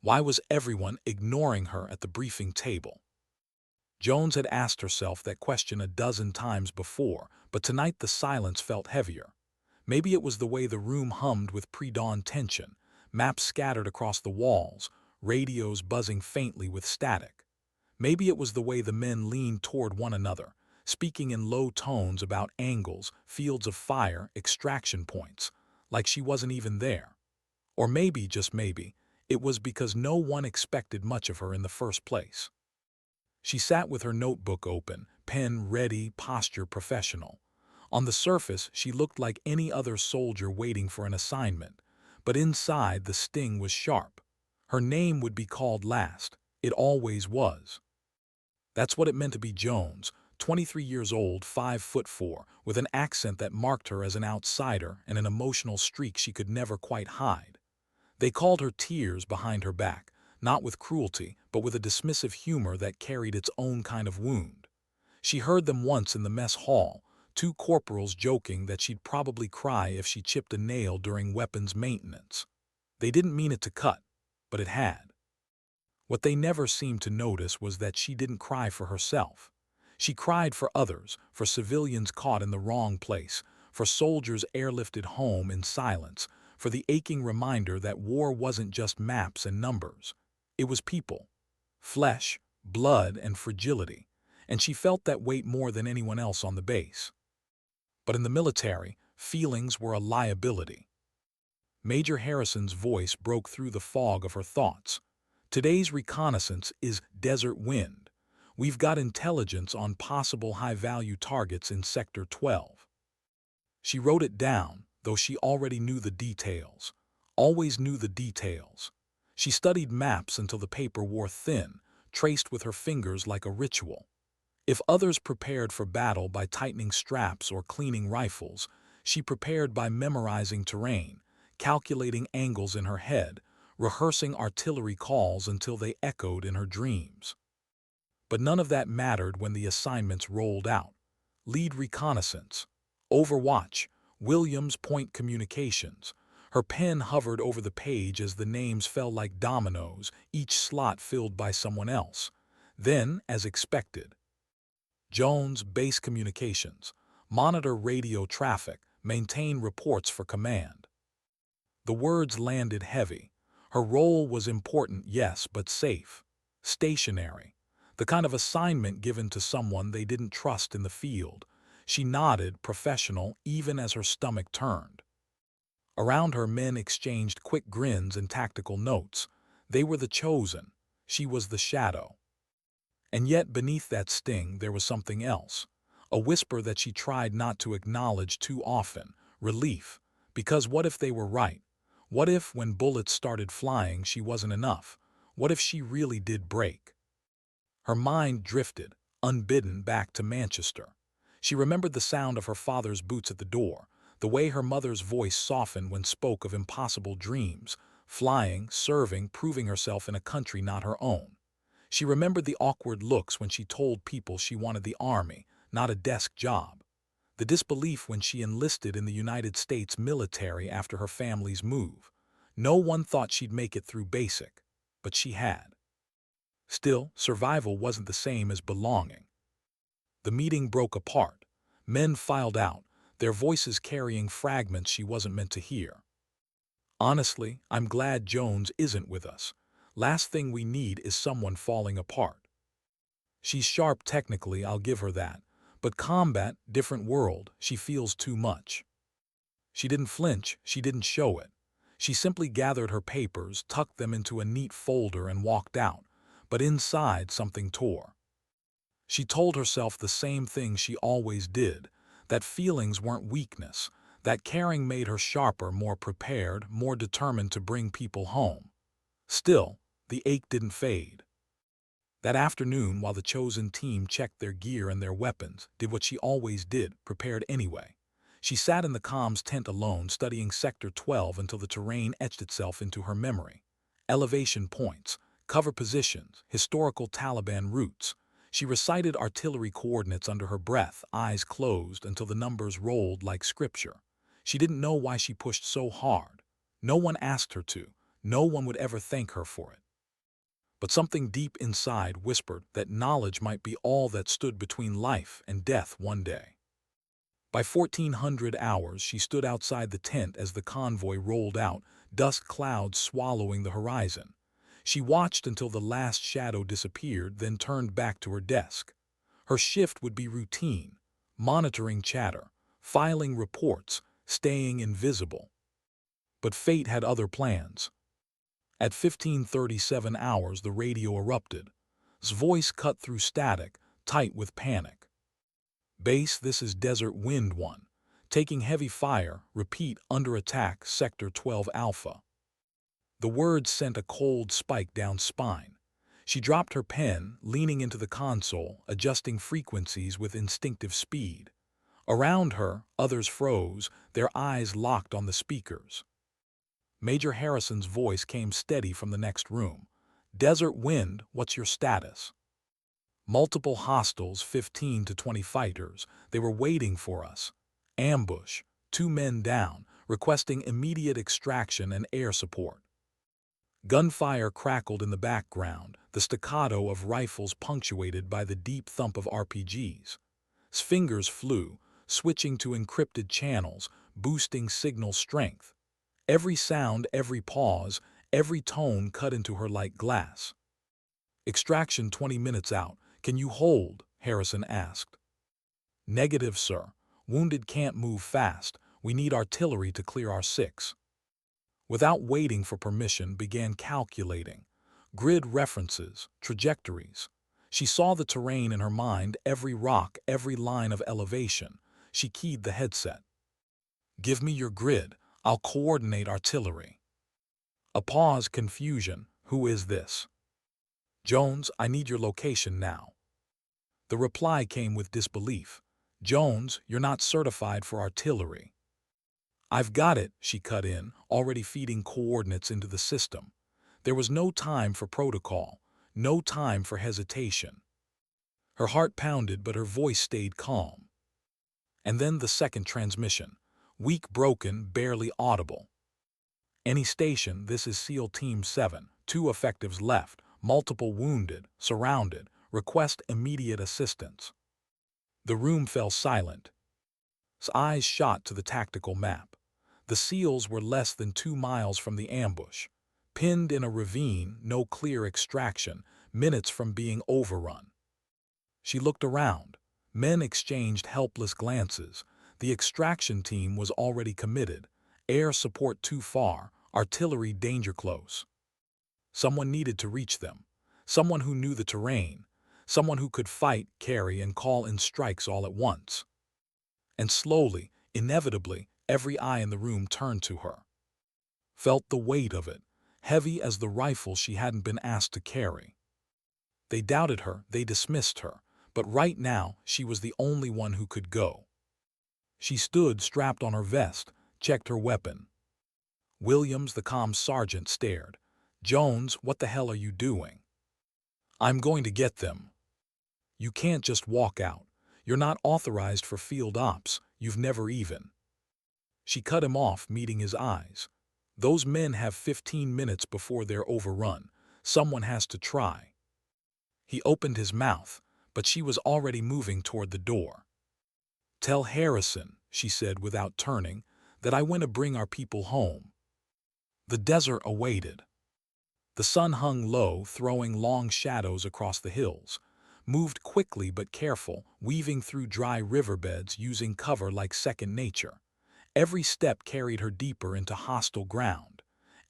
Why was everyone ignoring her at the briefing table? Jones had asked herself that question a dozen times before, but tonight the silence felt heavier. Maybe it was the way the room hummed with pre-dawn tension, maps scattered across the walls, radios buzzing faintly with static. Maybe it was the way the men leaned toward one another, speaking in low tones about angles, fields of fire, extraction points, like she wasn't even there. Or maybe, just maybe, it was because no one expected much of her in the first place. She sat with her notebook open, pen ready, posture professional. On the surface, she looked like any other soldier waiting for an assignment, but inside the sting was sharp. Her name would be called last. It always was. That's what it meant to be Jones, 23 years old, 5'4", with an accent that marked her as an outsider and an emotional streak she could never quite hide. They called her tears behind her back, not with cruelty, but with a dismissive humor that carried its own kind of wound. She heard them once in the mess hall, two corporals joking that she'd probably cry if she chipped a nail during weapons maintenance. They didn't mean it to cut, but it had. What they never seemed to notice was that she didn't cry for herself. She cried for others, for civilians caught in the wrong place, for soldiers airlifted home in silence, for the aching reminder that war wasn't just maps and numbers. It was people, flesh, blood, and fragility, and she felt that weight more than anyone else on the base. But in the military, feelings were a liability. Major Harrison's voice broke through the fog of her thoughts. Today's reconnaissance is desert wind. We've got intelligence on possible high-value targets in Sector 12. She wrote it down, though she already knew the details. Always knew the details. She studied maps until the paper wore thin, traced with her fingers like a ritual. If others prepared for battle by tightening straps or cleaning rifles, she prepared by memorizing terrain, calculating angles in her head, rehearsing artillery calls until they echoed in her dreams. But none of that mattered when the assignments rolled out. Lead reconnaissance, Overwatch, Williams Point Communications. Her pen hovered over the page as the names fell like dominoes, each slot filled by someone else. Then, as expected, Jones, Base Communications, monitor radio traffic, maintain reports for command. The words landed heavy. Her role was important, yes, but safe. Stationary. The kind of assignment given to someone they didn't trust in the field. She nodded, professional, even as her stomach turned. Around her, men exchanged quick grins and tactical notes. They were the chosen. She was the shadow. And yet, beneath that sting, there was something else. A whisper that she tried not to acknowledge too often. Relief. Because what if they were right? What if, when bullets started flying, she wasn't enough? What if she really did break? Her mind drifted, unbidden, back to Manchester. She remembered the sound of her father's boots at the door, the way her mother's voice softened when spoke of impossible dreams, flying, serving, proving herself in a country not her own. She remembered the awkward looks when she told people she wanted the army, not a desk job. The disbelief when she enlisted in the United States military after her family's move. No one thought she'd make it through basic, but she had. Still, survival wasn't the same as belonging. The meeting broke apart. Men filed out, their voices carrying fragments she wasn't meant to hear. Honestly, I'm glad Jones isn't with us. Last thing we need is someone falling apart. She's sharp technically, I'll give her that. But combat, different world, she feels too much. She didn't flinch, she didn't show it. She simply gathered her papers, tucked them into a neat folder and walked out. But inside, something tore. She told herself the same thing she always did, that feelings weren't weakness, that caring made her sharper, more prepared, more determined to bring people home. Still, the ache didn't fade. That afternoon, while the chosen team checked their gear and their weapons, did what she always did, prepared anyway. She sat in the comms tent alone, studying Sector 12 until the terrain etched itself into her memory. Elevation points, cover positions, historical Taliban routes. She recited artillery coordinates under her breath, eyes closed, until the numbers rolled like scripture. She didn't know why she pushed so hard. No one asked her to. No one would ever thank her for it. but something deep inside whispered that knowledge might be all that stood between life and death one day. By 1400 hours, she stood outside the tent as the convoy rolled out, dusk clouds swallowing the horizon. She watched until the last shadow disappeared, then turned back to her desk. Her shift would be routine, monitoring chatter, filing reports, staying invisible. But fate had other plans. At 1537 hours, the radio erupted. His voice cut through static, tight with panic. "Base, this is Desert Wind 1. Taking heavy fire. Repeat, under attack, Sector 12 Alpha." The words sent a cold spike down spine. She dropped her pen, leaning into the console, adjusting frequencies with instinctive speed. Around her, others froze, their eyes locked on the speakers. Major Harrison's voice came steady from the next room. "Desert Wind, what's your status?" "Multiple hostiles, 15 to 20 fighters. They were waiting for us. Ambush, 2 men down, requesting immediate extraction and air support." Gunfire crackled in the background, the staccato of rifles punctuated by the deep thump of RPGs. His fingers flew, switching to encrypted channels, boosting signal strength. Every sound, every pause, every tone cut into her like glass. "Extraction 20 minutes out. Can you hold?" Harrison asked. "Negative, sir. Wounded can't move fast. We need artillery to clear our 6. Without waiting for permission, began calculating. Grid references, trajectories. She saw the terrain in her mind, every rock, every line of elevation. She keyed the headset. "Give me your grid. I'll coordinate artillery." A pause, confusion. "Who is this?" "Jones, I need your location now." The reply came with disbelief. "Jones, you're not certified for artillery." "I've got it," she cut in, already feeding coordinates into the system. There was no time for protocol, no time for hesitation. Her heart pounded, but her voice stayed calm. And then the second transmission. Weak, broken, barely audible. "Any station, this is SEAL Team 7. 2 effectives left, multiple wounded, surrounded. Request immediate assistance." The room fell silent. His eyes shot to the tactical map. The SEALs were less than 2 miles from the ambush. Pinned in a ravine, no clear extraction, minutes from being overrun. She looked around. Men exchanged helpless glances. The extraction team was already committed. Air support too far, artillery danger close. Someone needed to reach them. Someone who knew the terrain. Someone who could fight, carry, and call in strikes all at once. And slowly, inevitably, every eye in the room turned to her. Felt the weight of it, heavy as the rifle she hadn't been asked to carry. They doubted her, they dismissed her, but right now she was the only one who could go. She stood, strapped on her vest, checked her weapon. Williams, the comm sergeant, stared. "Jones, what the hell are you doing?" "I'm going to get them." "You can't just walk out. You're not authorized for field ops. You've never even." She cut him off, meeting his eyes. "Those men have 15 minutes before they're overrun. Someone has to try." He opened his mouth, but she was already moving toward the door. "Tell Harrison," she said without turning, "that I want to bring our people home." The desert awaited. The sun hung low, throwing long shadows across the hills. Moved quickly but careful, weaving through dry riverbeds, using cover like second nature. Every step carried her deeper into hostile ground.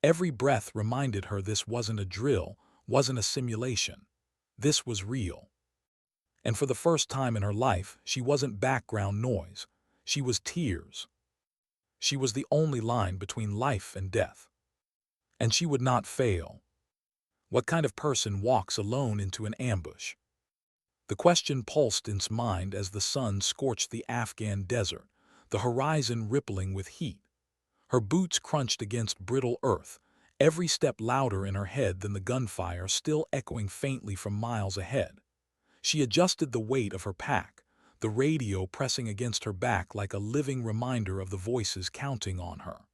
Every breath reminded her this wasn't a drill, wasn't a simulation. This was real. And for the first time in her life, she wasn't background noise. She was tears. She was the only line between life and death. And she would not fail. What kind of person walks alone into an ambush? The question pulsed in his mind as the sun scorched the Afghan desert, the horizon rippling with heat. Her boots crunched against brittle earth, every step louder in her head than the gunfire still echoing faintly from miles ahead. She adjusted the weight of her pack, the radio pressing against her back like a living reminder of the voices counting on her.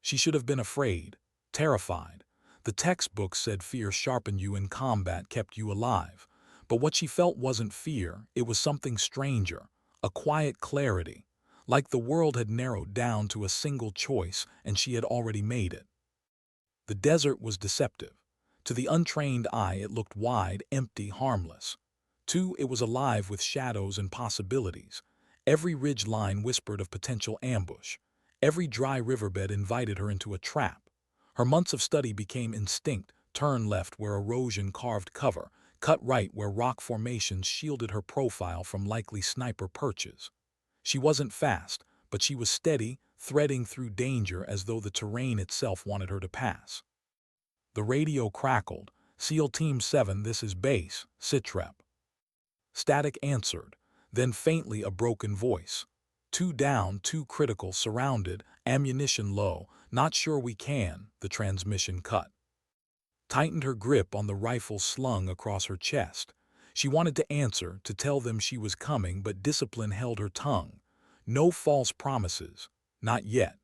She should have been afraid, terrified. The textbook said fear sharpened you in combat, kept you alive. But what she felt wasn't fear, it was something stranger, a quiet clarity, like the world had narrowed down to a single choice and she had already made it. The desert was deceptive. To the untrained eye it looked wide, empty, harmless. It was alive with shadows and possibilities. Every ridge line whispered of potential ambush. Every dry riverbed invited her into a trap. Her months of study became instinct: turn left where erosion carved cover, cut right where rock formations shielded her profile from likely sniper perches. She wasn't fast, but she was steady, threading through danger as though the terrain itself wanted her to pass. The radio crackled. "SEAL Team 7, this is base, Sitrep." Static answered, then faintly a broken voice. "Two down, two critical, surrounded, ammunition low, not sure we can," the transmission cut. Tightened her grip on the rifle slung across her chest. She wanted to answer, to tell them she was coming, but discipline held her tongue. No false promises. Not yet.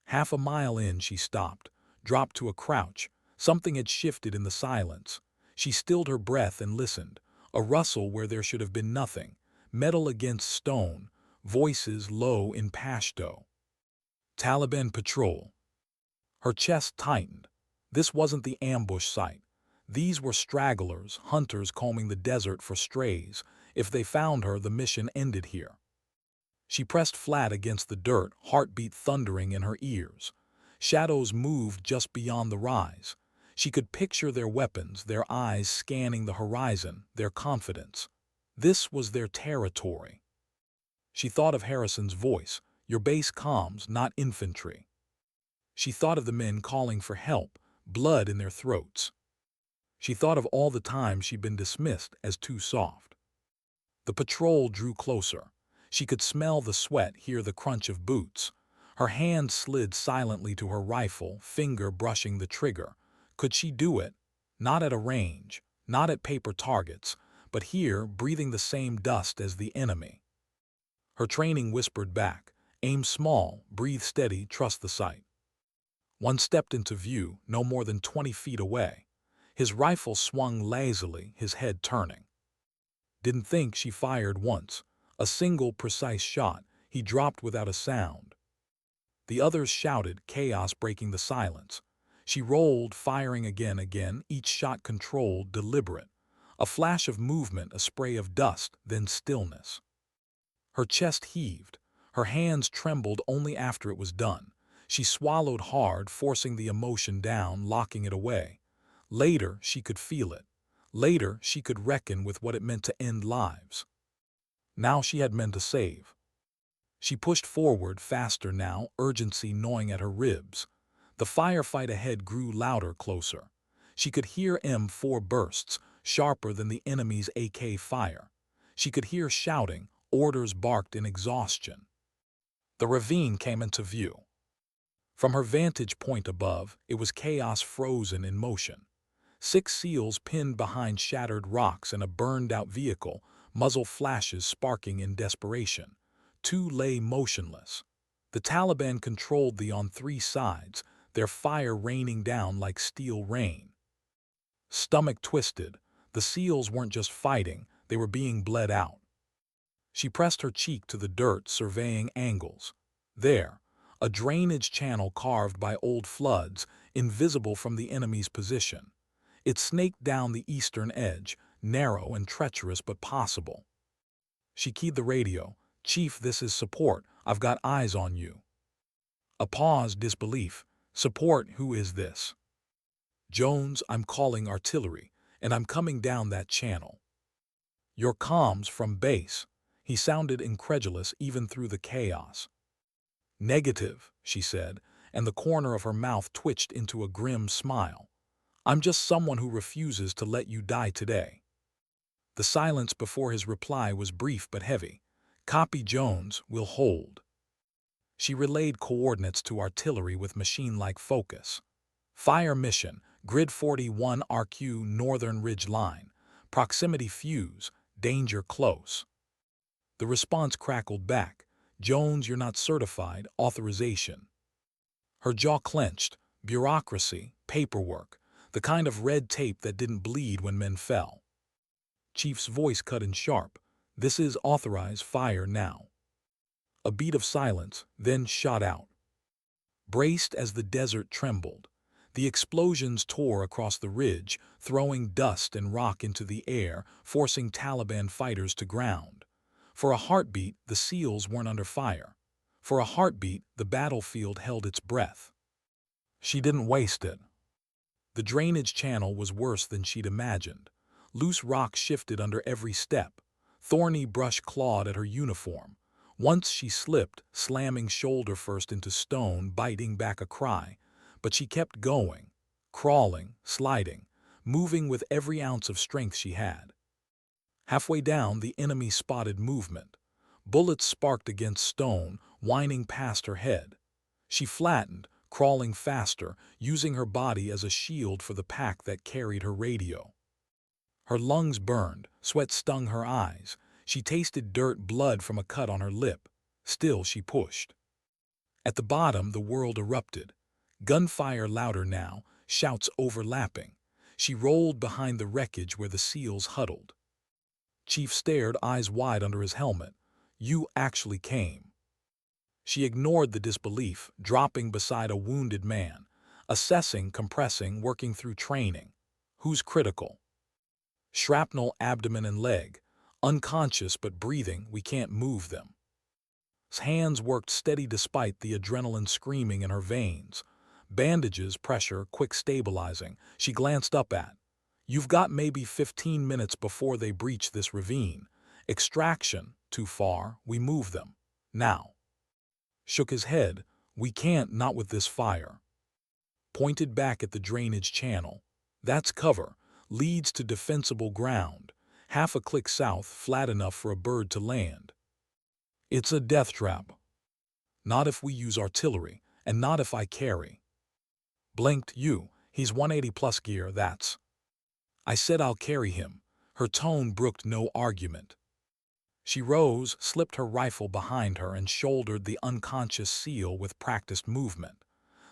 Half a mile in she stopped, dropped to a crouch. Something had shifted in the silence. She stilled her breath and listened. A rustle where there should have been nothing. Metal against stone. Voices low in Pashto. "Taliban patrol." Her chest tightened. This wasn't the ambush site. These were stragglers, hunters combing the desert for strays. If they found her, the mission ended here. She pressed flat against the dirt, heartbeat thundering in her ears. Shadows moved just beyond the rise. She could picture their weapons, their eyes scanning the horizon, their confidence. This was their territory. She thought of Harrison's voice: "Your base comms, not infantry." She thought of the men calling for help, blood in their throats. She thought of all the times she'd been dismissed as too soft. The patrol drew closer. She could smell the sweat, hear the crunch of boots. Her hand slid silently to her rifle, finger brushing the trigger. Could she do it? Not at a range, not at paper targets, but here, breathing the same dust as the enemy. Her training whispered back: "Aim small, breathe steady, trust the sight." One stepped into view, no more than 20 feet away. His rifle swung lazily, his head turning. Didn't think she fired once. A single precise shot. He dropped without a sound. The others shouted, chaos breaking the silence. She rolled, firing again, each shot controlled, deliberate. A flash of movement, a spray of dust, then stillness. Her chest heaved. Her hands trembled only after it was done. She swallowed hard, forcing the emotion down, locking it away. Later, she could feel it. Later, she could reckon with what it meant to end lives. Now she had men to save. She pushed forward, faster now, urgency gnawing at her ribs. The firefight ahead grew louder, closer. She could hear M4 bursts, sharper than the enemy's AK fire. She could hear shouting, orders barked in exhaustion. The ravine came into view. From her vantage point above, it was chaos frozen in motion. 6 SEALs pinned behind shattered rocks and a burned-out vehicle, muzzle flashes sparking in desperation. 2 lay motionless. The Taliban controlled the on 3 sides, their fire raining down like steel rain. Stomach twisted. The SEALs weren't just fighting, they were being bled out. She pressed her cheek to the dirt, surveying angles. There, a drainage channel carved by old floods, invisible from the enemy's position. It snaked down the eastern edge, narrow and treacherous but possible. She keyed the radio. "Chief, this is support. I've got eyes on you." A pause, disbelief. "Support, who is this?" "Jones, I'm calling artillery, and I'm coming down that channel." "Your comms from base." He sounded incredulous even through the chaos. "Negative," she said, and the corner of her mouth twitched into a grim smile. "I'm just someone who refuses to let you die today." The silence before his reply was brief but heavy. "Copy, Jones, we'll hold." She relayed coordinates to artillery with machine-like focus. "Fire mission, Grid 41 RQ Northern Ridge Line. Proximity fuse, danger close." The response crackled back. "Jones, you're not certified, authorization." Her jaw clenched. Bureaucracy, paperwork, the kind of red tape that didn't bleed when men fell. Chief's voice cut in sharp. "This is authorized fire now." A beat of silence, then shot out. Braced as the desert trembled, the explosions tore across the ridge, throwing dust and rock into the air, forcing Taliban fighters to ground. For a heartbeat, the SEALs weren't under fire. For a heartbeat, the battlefield held its breath. She didn't waste it. The drainage channel was worse than she'd imagined. Loose rock shifted under every step. Thorny brush clawed at her uniform. Once she slipped, slamming shoulder first into stone, biting back a cry. But she kept going, crawling, sliding, moving with every ounce of strength she had. Halfway down, the enemy spotted movement. Bullets sparked against stone, whining past her head. She flattened, crawling faster, using her body as a shield for the pack that carried her radio. Her lungs burned, sweat stung her eyes. She tasted blood from a cut on her lip. Still she pushed. At the bottom, the world erupted. Gunfire louder now, shouts overlapping. She rolled behind the wreckage where the SEALs huddled. Chief stared, eyes wide under his helmet. "You actually came." She ignored the disbelief, dropping beside a wounded man. Assessing, compressing, working through training. Who's critical? Shrapnel, abdomen and leg. Unconscious but breathing, we can't move them. His hands worked steady despite the adrenaline screaming in her veins. Bandages, pressure, quick stabilizing. She glanced up at. "You've got maybe 15 minutes before they breach this ravine. Extraction, too far, we move them. Now." Shook his head. "We can't, not with this fire." Pointed back at the drainage channel. "That's cover. Leads to defensible ground. Half a click south, flat enough for a bird to land." "It's a death trap." "Not if we use artillery, and not if I carry." Blinked. He's 180 plus gear, that's." "I said I'll carry him." Her tone brooked no argument. She rose, slipped her rifle behind her, and shouldered the unconscious SEAL with practiced movement.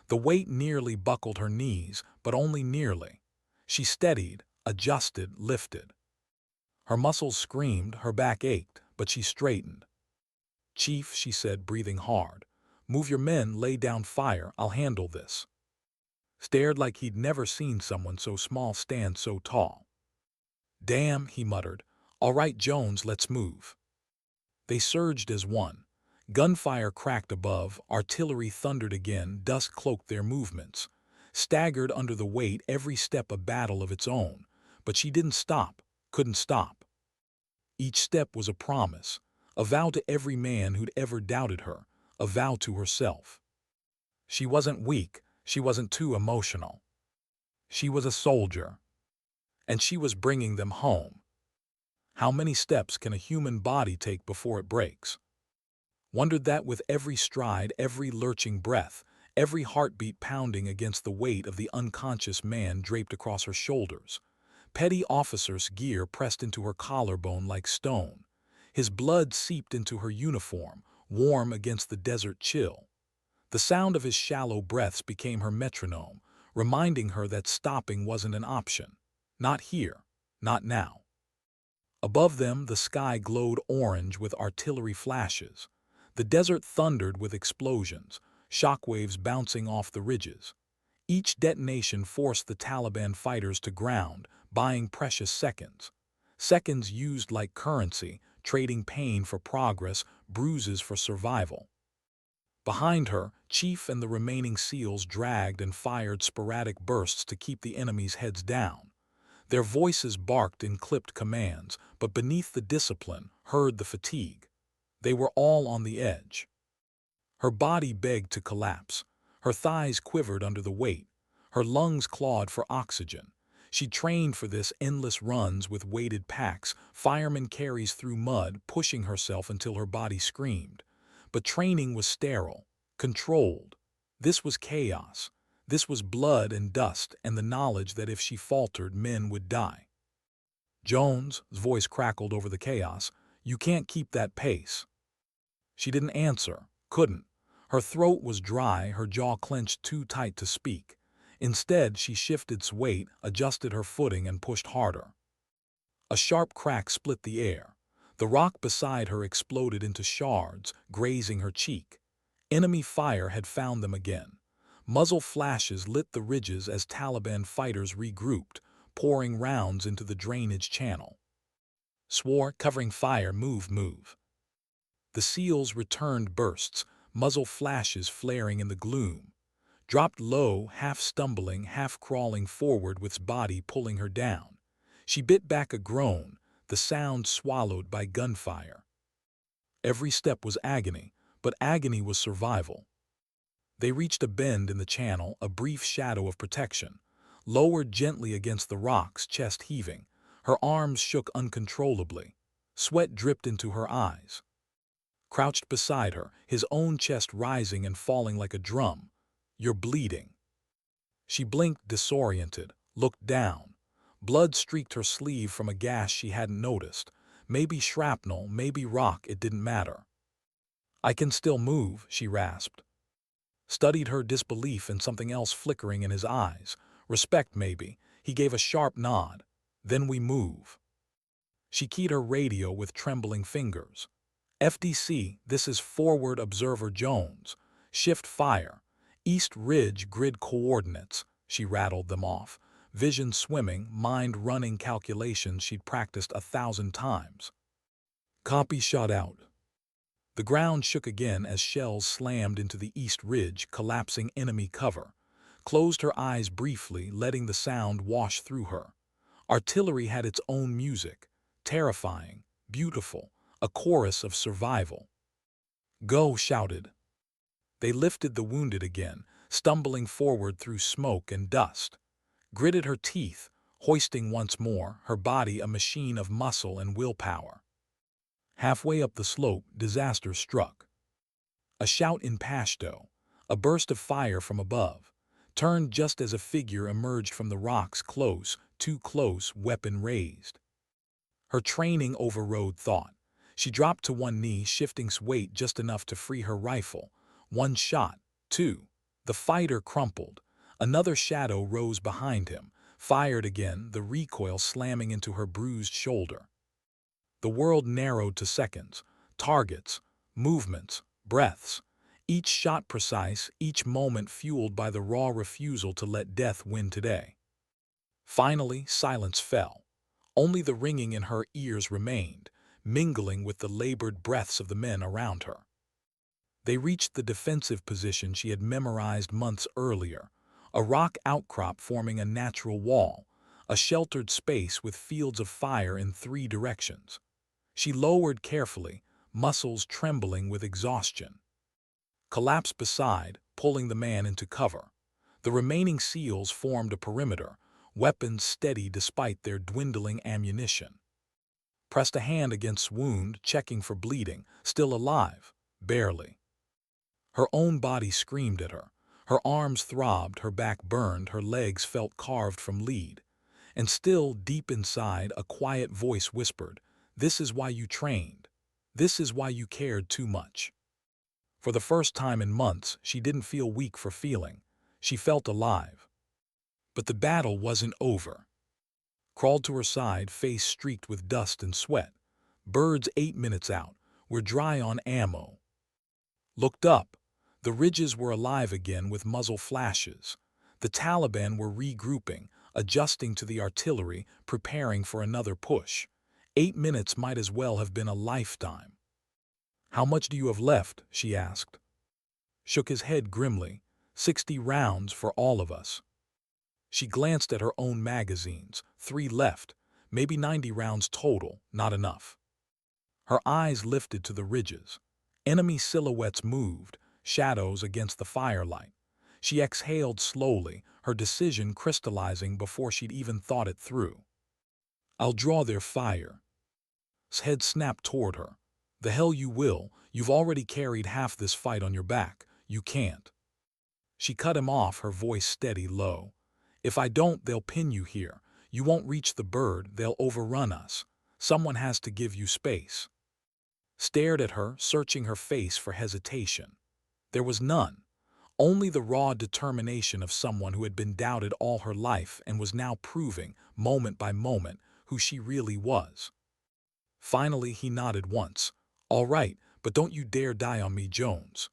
The weight nearly buckled her knees, but only nearly. She steadied, adjusted, lifted. Her muscles screamed, her back ached, but she straightened. "Chief," she said, breathing hard, "move your men, lay down fire, I'll handle this." Stared like he'd never seen someone so small stand so tall. "Damn," he muttered. "All right, Jones, let's move." They surged as one. Gunfire cracked above, artillery thundered again, dust cloaked their movements. Staggered under the weight, every step a battle of its own. But she didn't stop, couldn't stop. Each step was a promise, a vow to every man who'd ever doubted her, a vow to herself. She wasn't weak, she wasn't too emotional. She was a soldier. And she was bringing them home. How many steps can a human body take before it breaks? Wondered that with every stride, every lurching breath, every heartbeat pounding against the weight of the unconscious man draped across her shoulders. Petty officer's gear pressed into her collarbone like stone. His blood seeped into her uniform, warm against the desert chill. The sound of his shallow breaths became her metronome, reminding her that stopping wasn't an option. Not here, not now. Above them, the sky glowed orange with artillery flashes. The desert thundered with explosions, shockwaves bouncing off the ridges. Each detonation forced the Taliban fighters to ground, buying precious seconds. Seconds used like currency, trading pain for progress, bruises for survival. Behind her, Chief and the remaining SEALs dragged and fired sporadic bursts to keep the enemy's heads down. Their voices barked in clipped commands, but beneath the discipline, heard the fatigue. They were all on the edge. Her body begged to collapse. Her thighs quivered under the weight. Her lungs clawed for oxygen. She trained for this, endless runs with weighted packs, fireman carries through mud, pushing herself until her body screamed. But training was sterile, controlled. This was chaos. This was blood and dust and the knowledge that if she faltered, men would die. "Jones," his voice crackled over the chaos, "you can't keep that pace." She didn't answer, couldn't. Her throat was dry, her jaw clenched too tight to speak. Instead, she shifted its weight, adjusted her footing, and pushed harder. A sharp crack split the air. The rock beside her exploded into shards, grazing her cheek. Enemy fire had found them again. Muzzle flashes lit the ridges as Taliban fighters regrouped, pouring rounds into the drainage channel. Swore, covering fire, move. The SEALs returned bursts, muzzle flashes flaring in the gloom. Dropped low, half stumbling, half crawling forward with its body pulling her down. She bit back a groan, the sound swallowed by gunfire. Every step was agony, but agony was survival. They reached a bend in the channel, a brief shadow of protection. Lowered gently against the rocks, chest heaving. Her arms shook uncontrollably. Sweat dripped into her eyes. Crouched beside her, his own chest rising and falling like a drum. "You're bleeding." She blinked, disoriented, looked down. Blood streaked her sleeve from a gash she hadn't noticed. Maybe shrapnel, maybe rock, it didn't matter. "I can still move," she rasped. Studied her disbelief and something else flickering in his eyes. Respect, maybe. He gave a sharp nod. "Then we move." She keyed her radio with trembling fingers. "FDC, this is Forward Observer Jones. Shift fire. East Ridge grid coordinates." She rattled them off. Vision swimming, mind running calculations she'd practiced 1,000 times. Copy. Shot out. The ground shook again as shells slammed into the East Ridge, collapsing enemy cover. Closed her eyes briefly, letting the sound wash through her. Artillery had its own music. Terrifying, beautiful, a chorus of survival. "Go," shouted. They lifted the wounded again, stumbling forward through smoke and dust. Gritted her teeth, hoisting once more, her body a machine of muscle and willpower. Halfway up the slope, disaster struck. A shout in Pashto, a burst of fire from above, turned just as a figure emerged from the rocks, close, too close, weapon raised. Her training overrode thought. She dropped to one knee, shifting weight just enough to free her rifle. One shot, two. The fighter crumpled. Another shadow rose behind him, fired again, the recoil slamming into her bruised shoulder. The world narrowed to seconds, targets, movements, breaths, each shot precise, each moment fueled by the raw refusal to let death win today. Finally, silence fell. Only the ringing in her ears remained, mingling with the labored breaths of the men around her. They reached the defensive position she had memorized months earlier, a rock outcrop forming a natural wall, a sheltered space with fields of fire in 3 directions. She lowered carefully, muscles trembling with exhaustion. Collapsed beside, pulling the man into cover. The remaining SEALs formed a perimeter, weapons steady despite their dwindling ammunition. Pressed a hand against wound, checking for bleeding, still alive, barely. Her own body screamed at her. Her arms throbbed, her back burned, her legs felt carved from lead. And still, deep inside, a quiet voice whispered, "This is why you trained. This is why you cared too much." For the first time in months, she didn't feel weak for feeling. She felt alive. But the battle wasn't over. Crawled to her side, face streaked with dust and sweat. Birds 8 minutes out. We're dry on ammo. Looked up. The ridges were alive again with muzzle flashes. The Taliban were regrouping, adjusting to the artillery, preparing for another push. 8 minutes might as well have been a lifetime. "How much do you have left?" she asked. Shook his head grimly. 60 rounds for all of us." She glanced at her own magazines. 3 left, maybe 90 rounds total, not enough. Her eyes lifted to the ridges. Enemy silhouettes moved, shadows against the firelight. She exhaled slowly, her decision crystallizing before she'd even thought it through. "I'll draw their fire." His head snapped toward her. "The hell you will. You've already carried half this fight on your back. You can't." She cut him off, her voice steady, low. "If I don't, they'll pin you here. You won't reach the bird, they'll overrun us. Someone has to give you space." Stared at her, searching her face for hesitation. There was none. only the raw determination of someone who had been doubted all her life and was now proving, moment by moment, who she really was. Finally, he nodded once. "All right, but don't you dare die on me, Jones."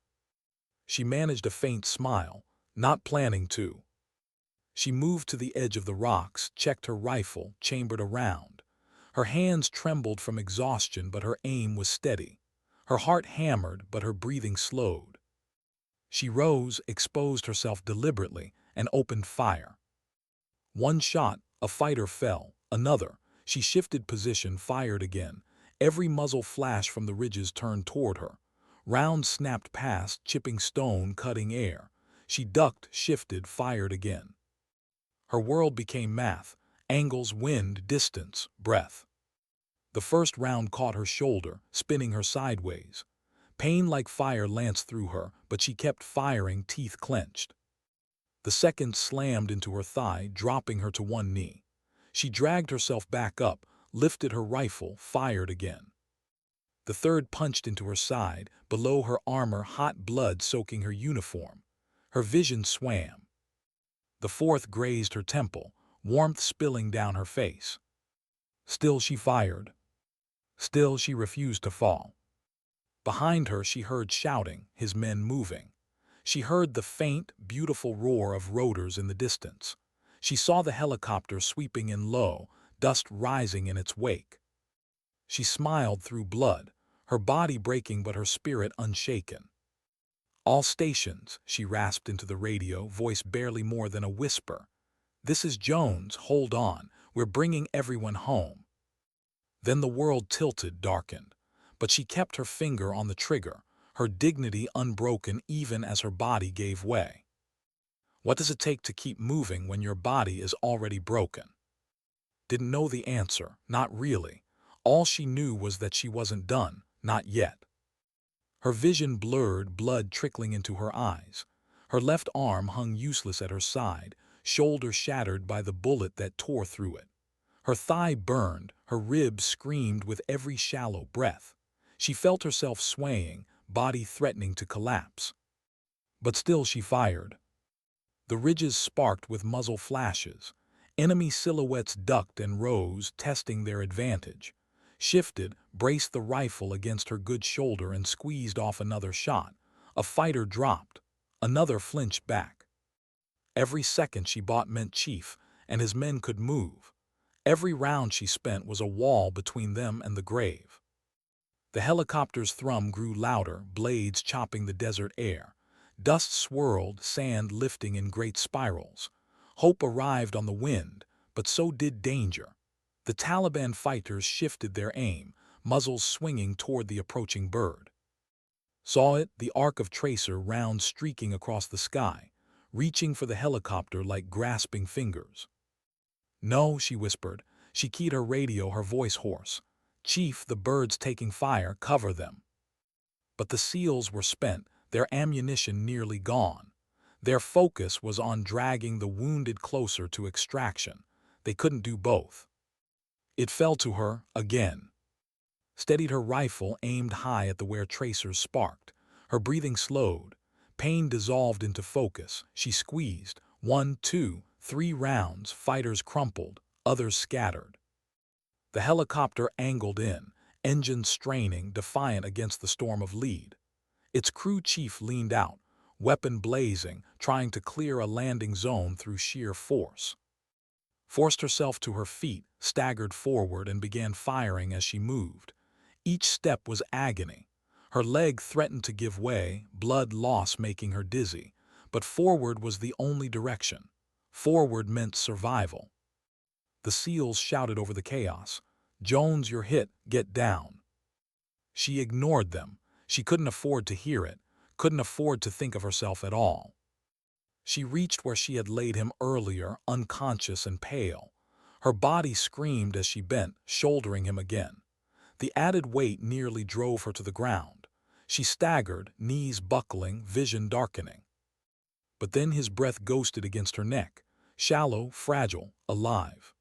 She managed a faint smile, not planning to. She moved to the edge of the rocks, checked her rifle, chambered a round. Her hands trembled from exhaustion, but her aim was steady. Her heart hammered, but her breathing slowed. She rose, exposed herself deliberately, and opened fire. One shot, a fighter fell. Another. She shifted position, fired again. Every muzzle flash from the ridges turned toward her. Rounds snapped past, chipping stone, cutting air. She ducked, shifted, fired again. Her world became math. Angles, wind, distance, breath. The first round caught her shoulder, spinning her sideways. Pain like fire lanced through her, but she kept firing, teeth clenched. The second slammed into her thigh, dropping her to one knee. She dragged herself back up, lifted her rifle, fired again. The third punched into her side, below her armor, hot blood soaking her uniform. Her vision swam. The fourth grazed her temple, warmth spilling down her face. Still she fired. Still she refused to fall. Behind her she heard shouting, his men moving. She heard the faint, beautiful roar of rotors in the distance. She saw the helicopter sweeping in low, dust rising in its wake. She smiled through blood, her body breaking but her spirit unshaken. "All stations," she rasped into the radio, voice barely more than a whisper. "This is Jones, hold on, we're bringing everyone home." Then the world tilted, darkened. But she kept her finger on the trigger, her dignity unbroken even as her body gave way. What does it take to keep moving when your body is already broken? Didn't know the answer, not really. All she knew was that she wasn't done, not yet. Her vision blurred, blood trickling into her eyes. Her left arm hung useless at her side, shoulder shattered by the bullet that tore through it. Her thigh burned, her ribs screamed with every shallow breath. She felt herself swaying, body threatening to collapse. But still she fired. The ridges sparked with muzzle flashes. Enemy silhouettes ducked and rose, testing their advantage. Shifted, braced the rifle against her good shoulder and squeezed off another shot. A fighter dropped. Another flinched back. Every second she bought meant Chief, and his men could move. Every round she spent was a wall between them and the grave. The helicopter's thrum grew louder, blades chopping the desert air. Dust swirled, sand lifting in great spirals. Hope arrived on the wind, but so did danger. The Taliban fighters shifted their aim, muzzles swinging toward the approaching bird. Saw it, the arc of tracer round streaking across the sky, reaching for the helicopter like grasping fingers. "No," she whispered. She keyed her radio, her voice hoarse. "Chief, the bird's taking fire, cover them." But the SEALs were spent, their ammunition nearly gone. Their focus was on dragging the wounded closer to extraction. They couldn't do both. It fell to her, again. Steadied her rifle, aimed high at the where tracers sparked. Her breathing slowed. Pain dissolved into focus. She squeezed. 1, 2, 3 rounds, fighters crumpled, others scattered. The helicopter angled in, engines straining, defiant against the storm of lead. Its crew chief leaned out, weapon blazing, trying to clear a landing zone through sheer force. Forced herself to her feet, staggered forward and began firing as she moved. Each step was agony. Her leg threatened to give way, blood loss making her dizzy. But forward was the only direction. Forward meant survival. The SEALs shouted over the chaos. "Jones, you're hit, get down." She ignored them. She couldn't afford to hear it, couldn't afford to think of herself at all. She reached where she had laid him earlier, unconscious and pale. Her body screamed as she bent, shouldering him again. The added weight nearly drove her to the ground. She staggered, knees buckling, vision darkening. But then his breath ghosted against her neck, shallow, fragile, alive.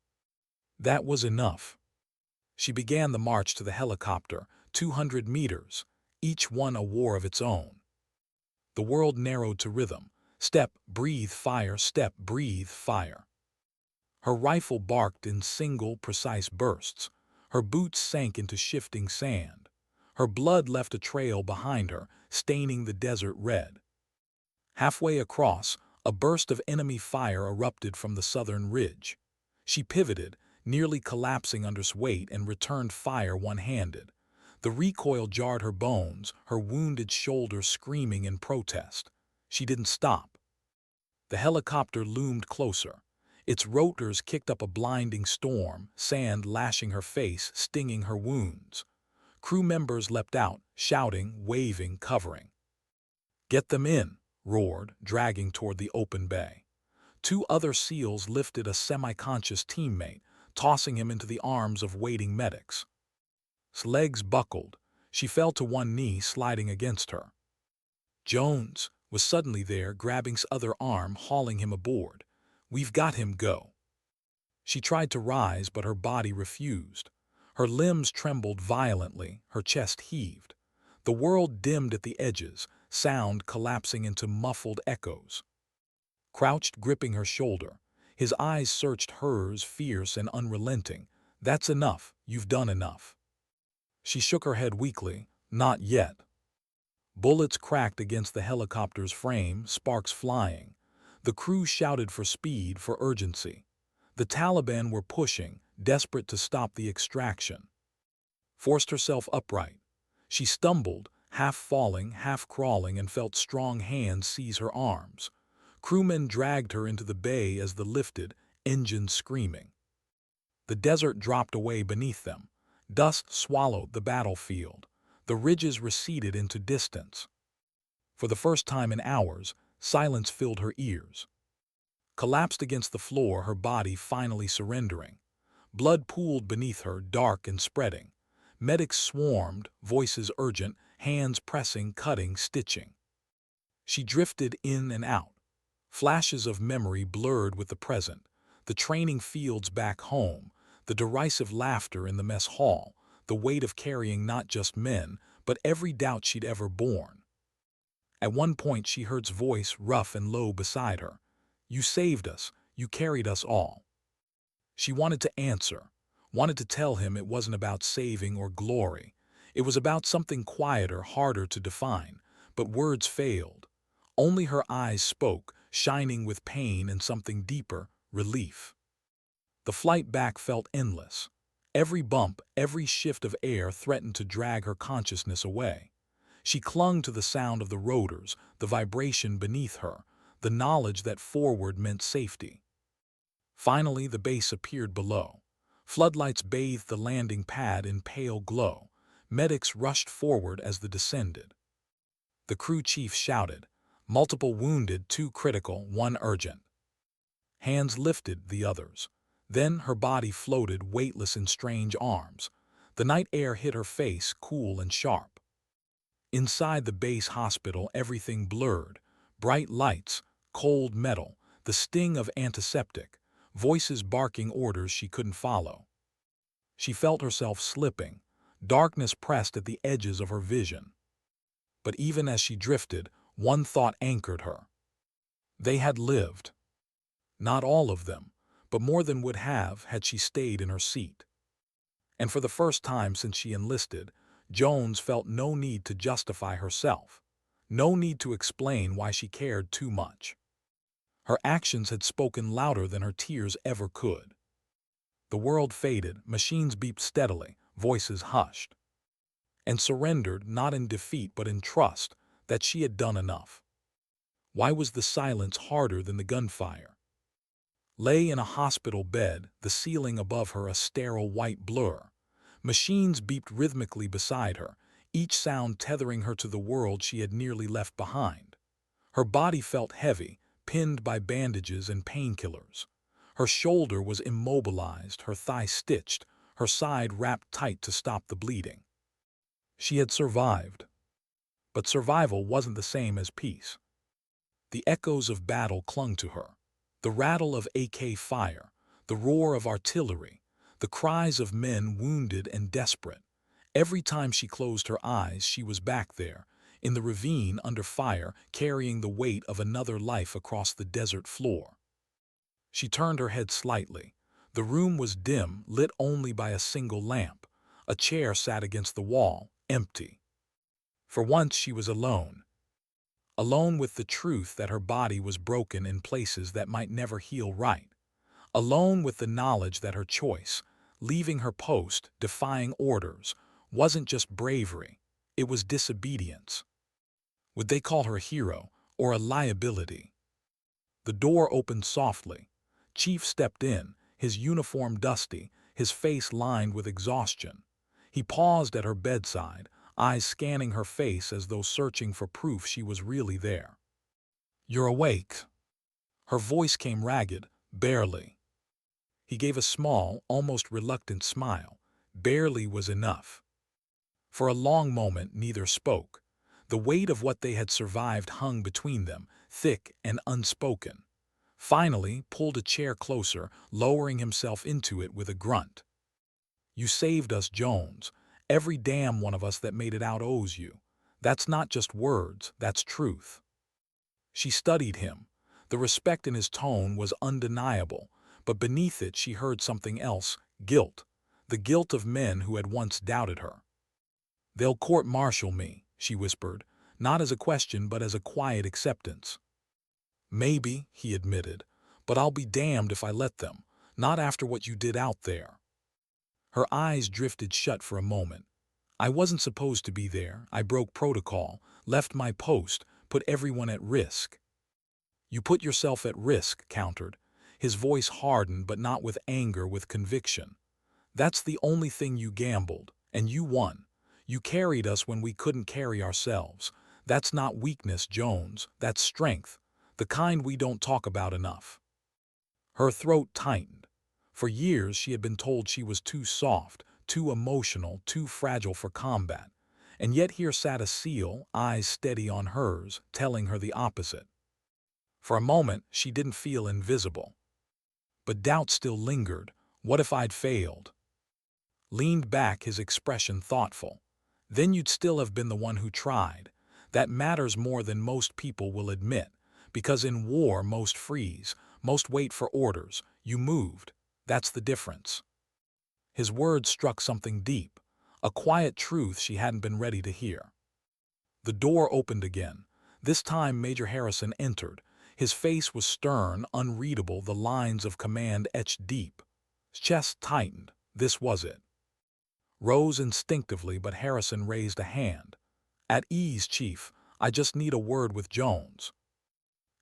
That was enough. She began the march to the helicopter, 200 meters, each one a war of its own. The world narrowed to rhythm. Step, breathe, fire, step, breathe, fire. Her rifle barked in single, precise bursts. Her boots sank into shifting sand. Her blood left a trail behind her, staining the desert red. Halfway across, a burst of enemy fire erupted from the southern ridge. She pivoted, nearly collapsing under its weight, and returned fire one-handed. The recoil jarred her bones, her wounded shoulder screaming in protest. She didn't stop. The helicopter loomed closer. Its rotors kicked up a blinding storm, sand lashing her face, stinging her wounds. Crew members leapt out, shouting, waving, covering. "Get them in," roared, dragging toward the open bay. Two other SEALs lifted a semi-conscious teammate, tossing him into the arms of waiting medics. His legs buckled. She fell to one knee, sliding against her. Jones was suddenly there, grabbing his other arm, hauling him aboard. "We've got him, go." She tried to rise, but her body refused. Her limbs trembled violently, her chest heaved. The world dimmed at the edges, sound collapsing into muffled echoes. Crouched, gripping her shoulder, his eyes searched hers, fierce and unrelenting. "That's enough, you've done enough." She shook her head weakly. "Not yet." Bullets cracked against the helicopter's frame, sparks flying. The crew shouted for speed, for urgency. The Taliban were pushing, desperate to stop the extraction. Forced herself upright. She stumbled, half falling, half crawling, and felt strong hands seize her arms. Crewmen dragged her into the bay as the lifted, engines screaming. The desert dropped away beneath them. Dust swallowed the battlefield. The ridges receded into distance. For the first time in hours, silence filled her ears. Collapsed against the floor, her body finally surrendering. Blood pooled beneath her, dark and spreading. Medics swarmed, voices urgent, hands pressing, cutting, stitching. She drifted in and out. Flashes of memory blurred with the present. The training fields back home, the derisive laughter in the mess hall, the weight of carrying not just men, but every doubt she'd ever borne. At one point she heard his voice, rough and low, beside her. "You saved us, you carried us all." She wanted to answer, wanted to tell him it wasn't about saving or glory. It was about something quieter, harder to define, but words failed. Only her eyes spoke, shining with pain and something deeper, relief. The flight back felt endless. Every bump, every shift of air threatened to drag her consciousness away. She clung to the sound of the rotors, the vibration beneath her, the knowledge that forward meant safety. Finally, the base appeared below. Floodlights bathed the landing pad in pale glow. Medics rushed forward as they descended. The crew chief shouted, "Multiple wounded, 2 critical, 1 urgent." Hands lifted, the others. Then her body floated, weightless in strange arms. The night air hit her face, cool and sharp. Inside the base hospital, everything blurred. Bright lights, cold metal, the sting of antiseptic, voices barking orders she couldn't follow. She felt herself slipping. Darkness pressed at the edges of her vision. But even as she drifted, one thought anchored her. They had lived. Not all of them, but more than would have had she stayed in her seat. And for the first time since she enlisted, Jones felt no need to justify herself, no need to explain why she cared too much. Her actions had spoken louder than her tears ever could. The world faded, machines beeped steadily, voices hushed. And surrendered, not in defeat but in trust, that she had done enough. Why was the silence harder than the gunfire? Lay in a hospital bed, the ceiling above her a sterile white blur. Machines beeped rhythmically beside her, each sound tethering her to the world she had nearly left behind. Her body felt heavy, pinned by bandages and painkillers. Her shoulder was immobilized, her thigh stitched, her side wrapped tight to stop the bleeding. She had survived. But survival wasn't the same as peace. The echoes of battle clung to her. The rattle of AK fire, the roar of artillery, the cries of men wounded and desperate. Every time she closed her eyes, she was back there, in the ravine under fire, carrying the weight of another life across the desert floor. She turned her head slightly. The room was dim, lit only by a single lamp. A chair sat against the wall, empty. For once she was alone. Alone with the truth that her body was broken in places that might never heal right. Alone with the knowledge that her choice, leaving her post, defying orders, wasn't just bravery, it was disobedience. Would they call her a hero or a liability? The door opened softly. Chief stepped in, his uniform dusty, his face lined with exhaustion. He paused at her bedside, eyes scanning her face as though searching for proof she was really there. "You're awake." Her voice came ragged, barely. He gave a small, almost reluctant smile. Barely was enough. For a long moment neither spoke. The weight of what they had survived hung between them, thick and unspoken. Finally, pulled a chair closer, lowering himself into it with a grunt. "You saved us, Jones. Every damn one of us that made it out owes you. That's not just words, that's truth." She studied him. The respect in his tone was undeniable, but beneath it she heard something else, guilt. The guilt of men who had once doubted her. "They'll court-martial me," she whispered, not as a question but as a quiet acceptance. "Maybe," he admitted, "but I'll be damned if I let them, not after what you did out there." Her eyes drifted shut for a moment. "I wasn't supposed to be there. I broke protocol, left my post, put everyone at risk." "You put yourself at risk," countered. His voice hardened, but not with anger, with conviction. "That's the only thing you gambled, and you won. You carried us when we couldn't carry ourselves. That's not weakness, Jones, that's strength, the kind we don't talk about enough." Her throat tightened. For years she had been told she was too soft, too emotional, too fragile for combat. And yet here sat a SEAL, eyes steady on hers, telling her the opposite. For a moment she didn't feel invisible. But doubt still lingered. What if I'd failed? Leaned back, his expression thoughtful. "Then you'd still have been the one who tried. That matters more than most people will admit, because in war most freeze, most wait for orders. You moved. That's the difference." His words struck something deep, a quiet truth she hadn't been ready to hear. The door opened again. This time Major Harrison entered. His face was stern, unreadable, the lines of command etched deep. His chest tightened. This was it. Rose instinctively, but Harrison raised a hand. "At ease, Chief. I just need a word with Jones."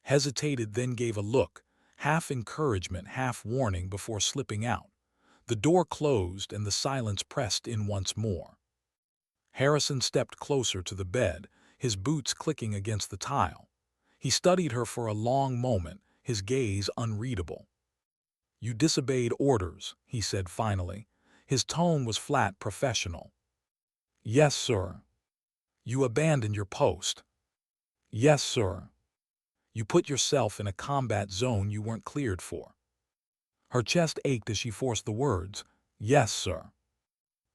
Hesitated, then gave a look, half encouragement, half warning, before slipping out. The door closed and the silence pressed in once more. Harrison stepped closer to the bed, his boots clicking against the tile. He studied her for a long moment, his gaze unreadable. "You disobeyed orders," he said finally. His tone was flat, professional. "Yes, sir." "You abandoned your post." "Yes, sir." "You put yourself in a combat zone you weren't cleared for." Her chest ached as she forced the words, "Yes, sir."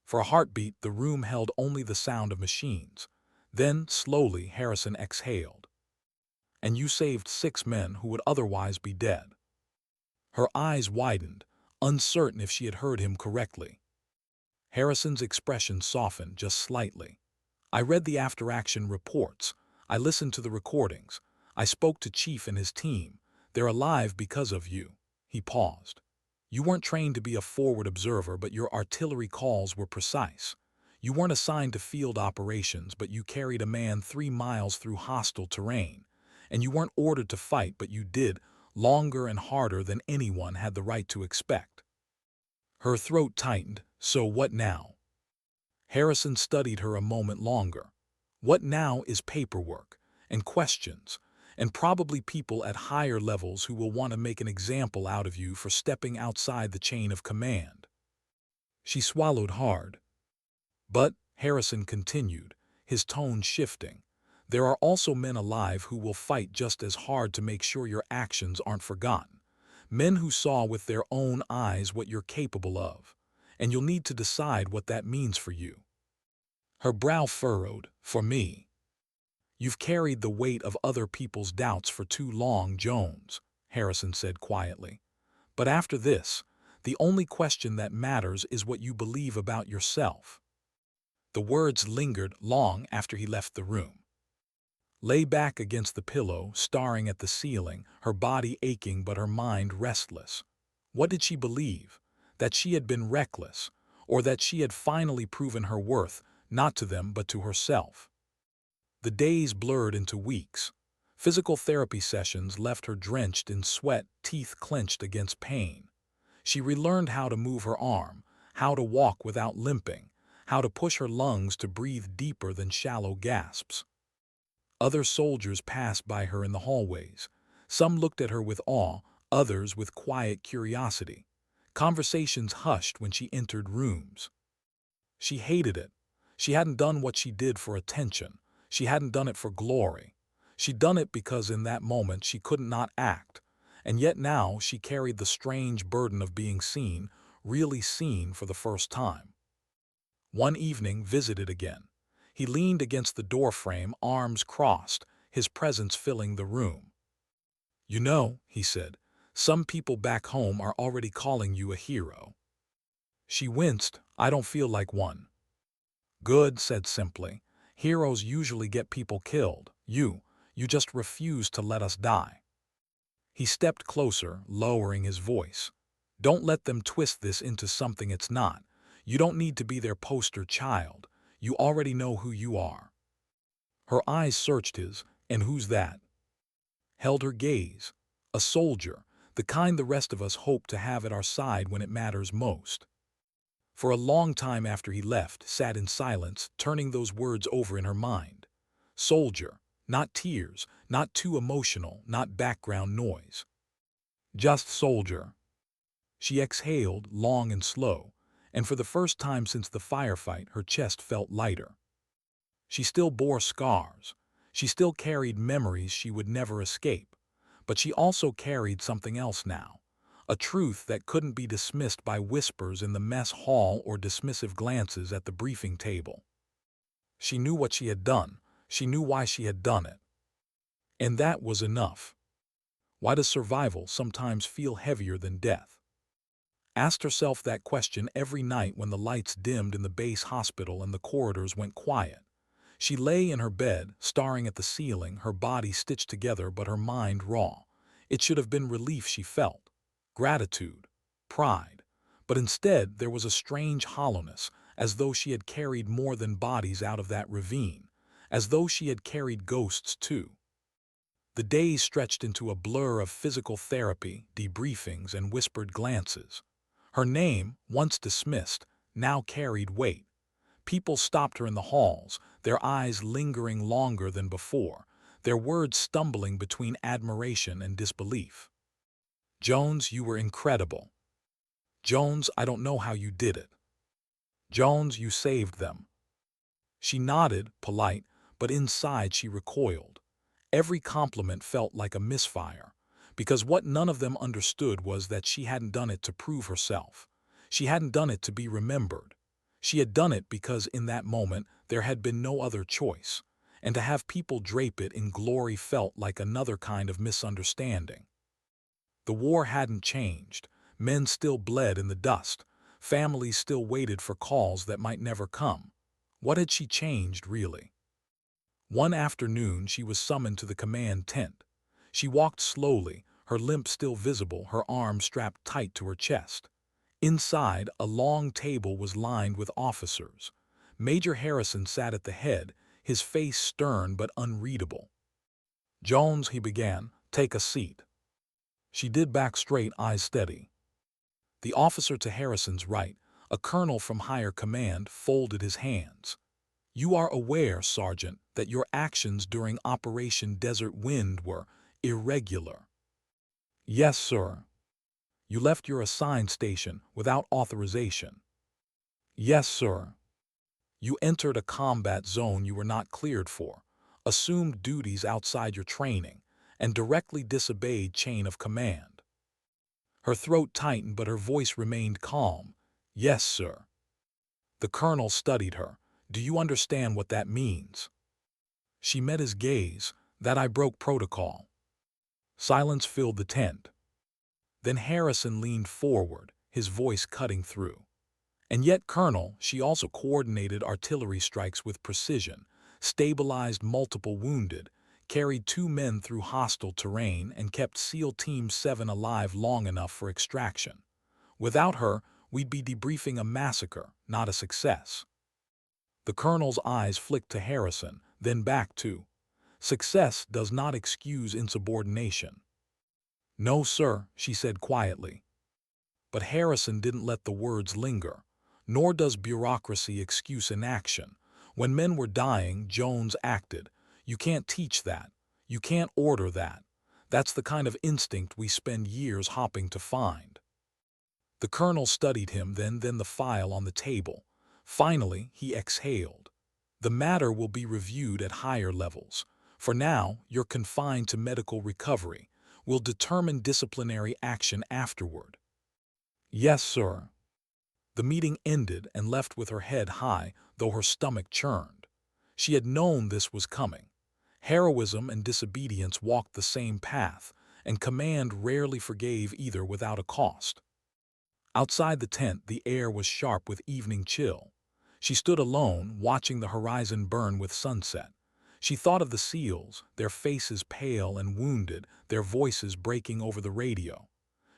For a heartbeat, the room held only the sound of machines. Then, slowly, Harrison exhaled. "And you saved 6 men who would otherwise be dead." Her eyes widened, uncertain if she had heard him correctly. Harrison's expression softened just slightly. "I read the after-action reports. I listened to the recordings. I spoke to Chief and his team. They're alive because of you." He paused. "You weren't trained to be a forward observer, but your artillery calls were precise. You weren't assigned to field operations, but you carried a man 3 miles through hostile terrain. And you weren't ordered to fight, but you did, longer and harder than anyone had the right to expect." Her throat tightened. "So what now?" Harrison studied her a moment longer. "What now is paperwork, and questions, and probably people at higher levels who will want to make an example out of you for stepping outside the chain of command." She swallowed hard. "But," Harrison continued, his tone shifting, "there are also men alive who will fight just as hard to make sure your actions aren't forgotten. Men who saw with their own eyes what you're capable of. And you'll need to decide what that means for you." Her brow furrowed. "For me?" You've carried the weight of other people's doubts for too long, Jones, Harrison said quietly. But after this, the only question that matters is what you believe about yourself. The words lingered long after he left the room. Lay back against the pillow, staring at the ceiling, her body aching but her mind restless. What did she believe? That she had been reckless, or that she had finally proven her worth, not to them but to herself? The days blurred into weeks. Physical therapy sessions left her drenched in sweat, teeth clenched against pain. She relearned how to move her arm, how to walk without limping, how to push her lungs to breathe deeper than shallow gasps. Other soldiers passed by her in the hallways. Some looked at her with awe, others with quiet curiosity. Conversations hushed when she entered rooms. She hated it. She hadn't done what she did for attention. She hadn't done it for glory. She'd done it because in that moment she couldn't not act. And yet now she carried the strange burden of being seen, really seen for the first time. One evening visited again. He leaned against the doorframe, arms crossed, his presence filling the room. "You know," he said, "some people back home are already calling you a hero." She winced. "I don't feel like one." "Good," said simply. "Heroes usually get people killed. You just refuse to let us die." He stepped closer, lowering his voice. "Don't let them twist this into something it's not. You don't need to be their poster child. You already know who you are." Her eyes searched his, and who's that? Held her gaze. A soldier, the kind the rest of us hope to have at our side when it matters most. For a long time after he left, sat in silence, turning those words over in her mind. Soldier, not tears, not too emotional, not background noise. Just soldier. She exhaled, long and slow, and for the first time since the firefight, her chest felt lighter. She still bore scars. She still carried memories she would never escape. But she also carried something else now. A truth that couldn't be dismissed by whispers in the mess hall or dismissive glances at the briefing table. She knew what she had done. She knew why she had done it. And that was enough. Why does survival sometimes feel heavier than death? Asked herself that question every night when the lights dimmed in the base hospital and the corridors went quiet. She lay in her bed, staring at the ceiling, her body stitched together but her mind raw. It should have been relief she felt, gratitude, pride. But instead there was a strange hollowness, as though she had carried more than bodies out of that ravine, as though she had carried ghosts too. The days stretched into a blur of physical therapy, debriefings, and whispered glances. Her name, once dismissed, now carried weight. People stopped her in the halls, their eyes lingering longer than before, their words stumbling between admiration and disbelief. "Jones, you were incredible. Jones, I don't know how you did it. Jones, you saved them." She nodded, polite, but inside she recoiled. Every compliment felt like a misfire, because what none of them understood was that she hadn't done it to prove herself. She hadn't done it to be remembered. She had done it because in that moment there had been no other choice, and to have people drape it in glory felt like another kind of misunderstanding. The war hadn't changed. Men still bled in the dust. Families still waited for calls that might never come. What had she changed, really? One afternoon she was summoned to the command tent. She walked slowly, her limp still visible, her arms strapped tight to her chest. Inside, a long table was lined with officers. Major Harrison sat at the head, his face stern but unreadable. "Jones," he began, "take a seat." She did, back straight, eyes steady. The officer to Harrison's right, a colonel from higher command, folded his hands. "You are aware, Sergeant, that your actions during Operation Desert Wind were irregular." "Yes, sir." "You left your assigned station without authorization." "Yes, sir." "You entered a combat zone you were not cleared for, assumed duties outside your training, and directly disobeyed chain of command." Her throat tightened but her voice remained calm. "Yes, sir." The colonel studied her. "Do you understand what that means?" She met his gaze. That I broke protocol. Silence filled the tent. Then Harrison leaned forward, his voice cutting through. And yet, Colonel, she also coordinated artillery strikes with precision, stabilized multiple wounded, carried 2 men through hostile terrain, and kept SEAL Team 7 alive long enough for extraction. Without her, we'd be debriefing a massacre, not a success. The colonel's eyes flicked to Harrison, then back to, success does not excuse insubordination. No, sir, she said quietly. But Harrison didn't let the words linger. Nor does bureaucracy excuse inaction. When men were dying, Jones acted. You can't teach that. You can't order that. That's the kind of instinct we spend years hopping to find. The colonel studied him, then the file on the table. Finally, he exhaled. The matter will be reviewed at higher levels. For now, you're confined to medical recovery. We'll determine disciplinary action afterward. Yes, sir. The meeting ended and left with her head high, though her stomach churned. She had known this was coming. Heroism and disobedience walked the same path, and command rarely forgave either without a cost. Outside the tent, the air was sharp with evening chill. She stood alone, watching the horizon burn with sunset. She thought of the SEALs, their faces pale and wounded, their voices breaking over the radio.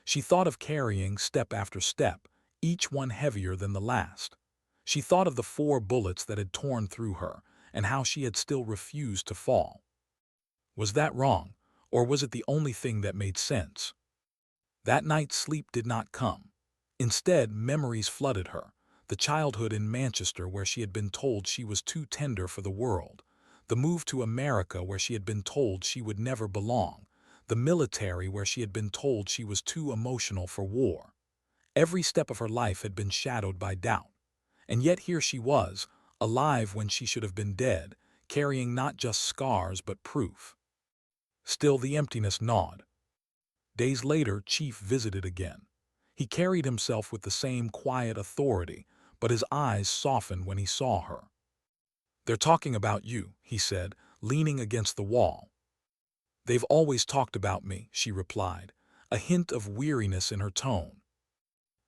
She thought of carrying step after step, each one heavier than the last. She thought of the 4 bullets that had torn through her, and how she had still refused to fall. Was that wrong, or was it the only thing that made sense? That night sleep did not come. Instead, memories flooded her. The childhood in Manchester where she had been told she was too tender for the world. The move to America where she had been told she would never belong. The military where she had been told she was too emotional for war. Every step of her life had been shadowed by doubt. And yet here she was, alive when she should have been dead, carrying not just scars but proof. Still the emptiness gnawed. Days later, Chief visited again. He carried himself with the same quiet authority, but his eyes softened when he saw her. "They're talking about you," he said, leaning against the wall. "They've always talked about me," she replied, a hint of weariness in her tone.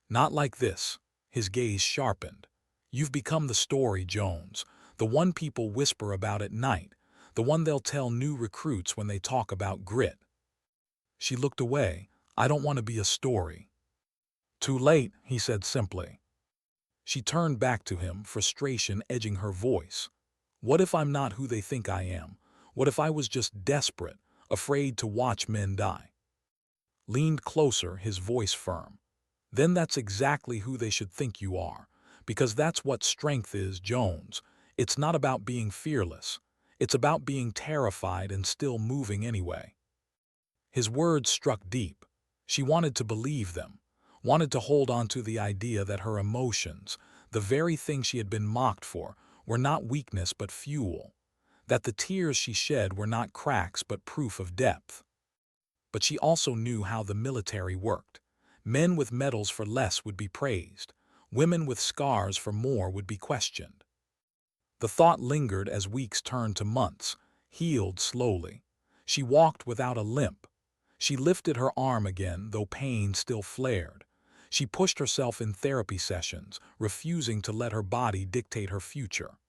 "Not like this." His gaze sharpened. "You've become the story, Jones, the one people whisper about at night, the one they'll tell new recruits when they talk about grit." She looked away. "I don't want to be a story." "Too late," he said simply. She turned back to him, frustration edging her voice. "What if I'm not who they think I am? What if I was just desperate, afraid to watch men die?" Leaned closer, his voice firm. "Then that's exactly who they should think you are, because that's what strength is, Jones. It's not about being fearless. It's about being terrified and still moving anyway." His words struck deep. She wanted to believe them, wanted to hold on to the idea that her emotions, the very thing she had been mocked for, were not weakness but fuel, that the tears she shed were not cracks but proof of depth. But she also knew how the military worked. Men with medals for less would be praised. Women with scars for more would be questioned. The thought lingered as weeks turned to months, healed slowly. She walked without a limp. She lifted her arm again, though pain still flared. She pushed herself in therapy sessions, refusing to let her body dictate her future.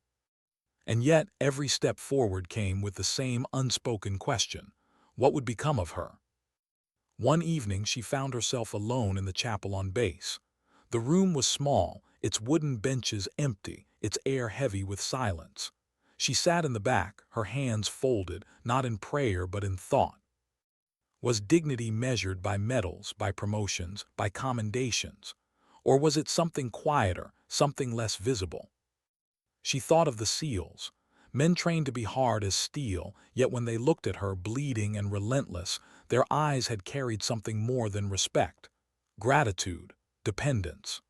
And yet, every step forward came with the same unspoken question: what would become of her? One evening, she found herself alone in the chapel on base. The room was small, its wooden benches empty, its air heavy with silence. She sat in the back, her hands folded, not in prayer but in thought. Was dignity measured by medals, by promotions, by commendations? Or was it something quieter, something less visible? She thought of the SEALs, men trained to be hard as steel, yet when they looked at her, bleeding and relentless, their eyes had carried something more than respect, gratitude, dependence.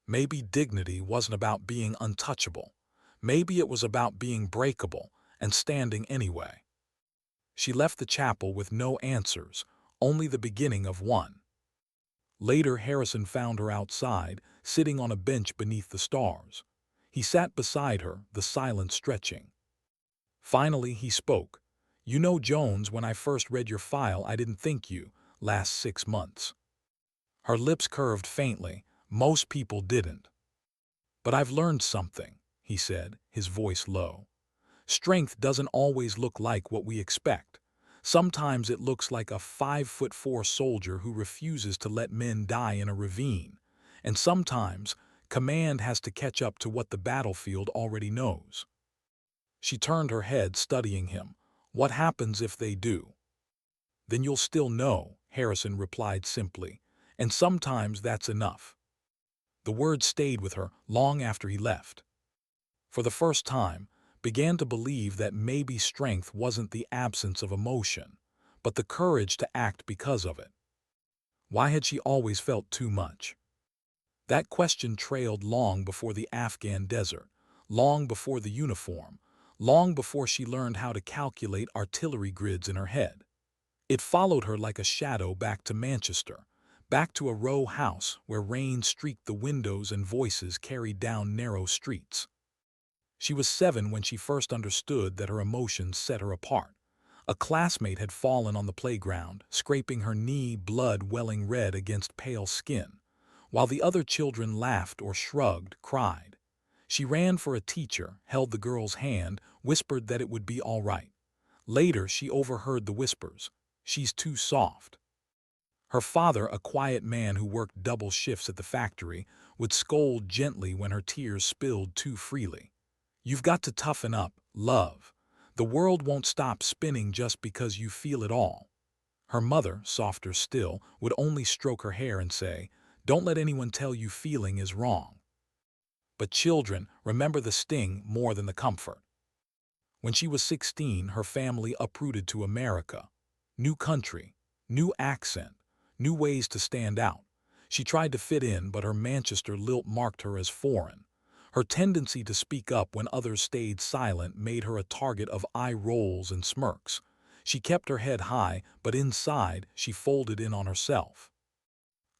Maybe dignity wasn't about being untouchable. Maybe it was about being breakable and standing anyway. She left the chapel with no answers, only the beginning of one. Later, Harrison found her outside, sitting on a bench beneath the stars. He sat beside her, the silence stretching. Finally, he spoke. "You know, Jones, when I first read your file, I didn't think you last 6 months." Her lips curved faintly. Most people didn't. "But I've learned something," he said, his voice low. "Strength doesn't always look like what we expect. Sometimes it looks like a 5'4" soldier who refuses to let men die in a ravine. And sometimes command has to catch up to what the battlefield already knows." She turned her head, studying him. "What happens if they do?" "Then you'll still know," Harrison replied simply. "And sometimes that's enough." The word stayed with her long after he left. For the first time, began to believe that maybe strength wasn't the absence of emotion, but the courage to act because of it. Why had she always felt too much? That question trailed long before the Afghan desert, long before the uniform, long before she learned how to calculate artillery grids in her head. It followed her like a shadow back to Manchester, back to a row house where rain streaked the windows and voices carried down narrow streets. She was 7 when she first understood that her emotions set her apart. A classmate had fallen on the playground, scraping her knee, blood welling red against pale skin. While the other children laughed or shrugged, cried. She ran for a teacher, held the girl's hand, whispered that it would be all right. Later, she overheard the whispers. "She's too soft." Her father, a quiet man who worked double shifts at the factory, would scold gently when her tears spilled too freely. "You've got to toughen up, love. The world won't stop spinning just because you feel it all." Her mother, softer still, would only stroke her hair and say, "Don't let anyone tell you feeling is wrong." But children remember the sting more than the comfort. When she was 16, her family uprooted to America. New country, new accent, new ways to stand out. She tried to fit in, but her Manchester lilt marked her as foreign. Her tendency to speak up when others stayed silent made her a target of eye rolls and smirks. She kept her head high, but inside she folded in on herself.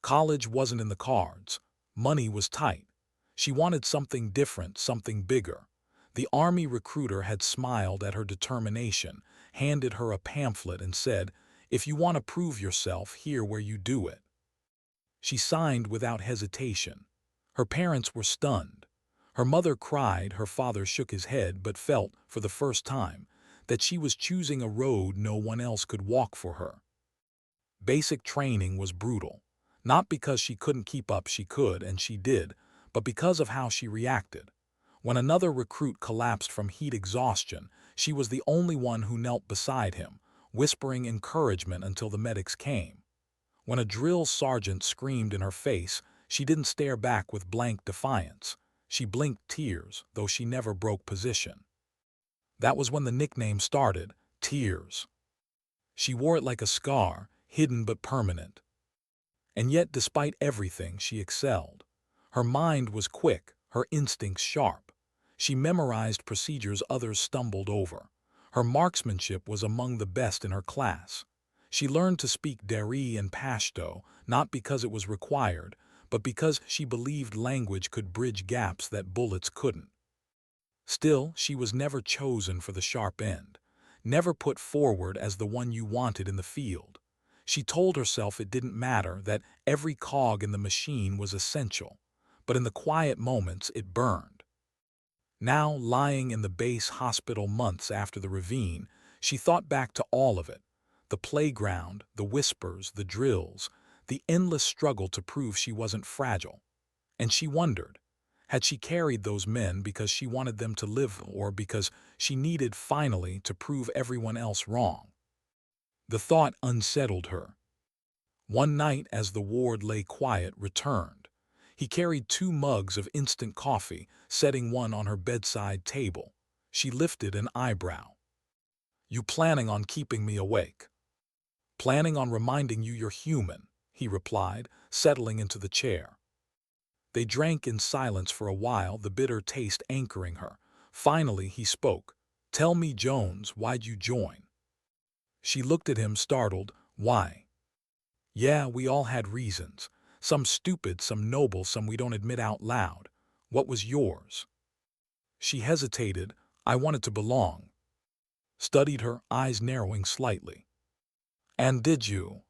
College wasn't in the cards. Money was tight. She wanted something different, something bigger. The army recruiter had smiled at her determination, handed her a pamphlet and said, "If you want to prove yourself, here where you do it." She signed without hesitation. Her parents were stunned. Her mother cried, her father shook his head, but felt, for the first time, that she was choosing a road no one else could walk for her. Basic training was brutal. Not because she couldn't keep up, she could, and she did, but because of how she reacted. When another recruit collapsed from heat exhaustion, she was the only one who knelt beside him, whispering encouragement until the medics came. When a drill sergeant screamed in her face, she didn't stare back with blank defiance. She blinked tears, though she never broke position. That was when the nickname started, Tears. She wore it like a scar, hidden but permanent. And yet, despite everything, she excelled. Her mind was quick, her instincts sharp. She memorized procedures others stumbled over. Her marksmanship was among the best in her class. She learned to speak Dari and Pashto, not because it was required, but because she believed language could bridge gaps that bullets couldn't. Still, she was never chosen for the sharp end, never put forward as the one you wanted in the field. She told herself it didn't matter, that every cog in the machine was essential, but in the quiet moments it burned. Now, lying in the base hospital months after the ravine, she thought back to all of it. The playground, the whispers, the drills, the endless struggle to prove she wasn't fragile. And she wondered, had she carried those men because she wanted them to live or because she needed finally to prove everyone else wrong? The thought unsettled her. One night, as the ward lay quiet, returned. He carried 2 mugs of instant coffee, setting one on her bedside table. She lifted an eyebrow. "You planning on keeping me awake?" "Planning on reminding you you're human," he replied, settling into the chair. They drank in silence for a while, the bitter taste anchoring her. Finally, he spoke. "Tell me, Jones, why'd you join?" She looked at him, startled. "Why?" "Yeah, we all had reasons. Some stupid, some noble, some we don't admit out loud. What was yours?" She hesitated. "I wanted to belong." studied her, eyes narrowing slightly. And did you?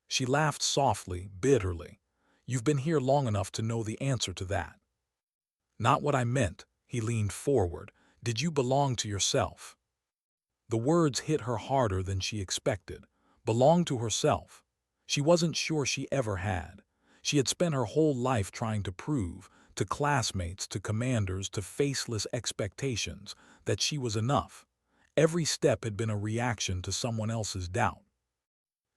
She laughed softly, bitterly. You've been here long enough to know the answer to that. Not what I meant, he leaned forward. Did you belong to yourself? The words hit her harder than she expected. Belong to herself. She wasn't sure she ever had. She had spent her whole life trying to prove, to classmates, to commanders, to faceless expectations, that she was enough. Every step had been a reaction to someone else's doubt.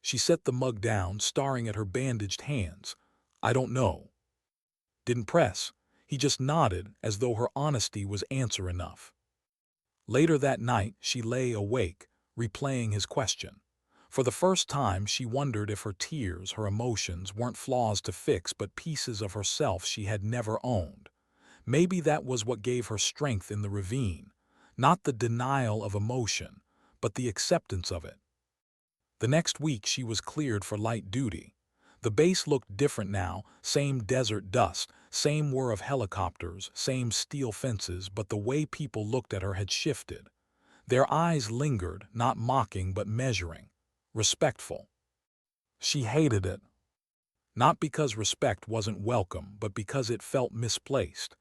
She set the mug down, staring at her bandaged hands. I don't know. Didn't press. He just nodded, as though her honesty was answer enough. Later that night, she lay awake, replaying his question. For the first time, she wondered if her tears, her emotions, weren't flaws to fix but pieces of herself she had never owned. Maybe that was what gave her strength in the ravine. Not the denial of emotion, but the acceptance of it. The next week she was cleared for light duty. The base looked different now, same desert dust, same whir of helicopters, same steel fences, but the way people looked at her had shifted. Their eyes lingered, not mocking but measuring. Respectful. She hated it. Not because respect wasn't welcome, but because it felt misplaced.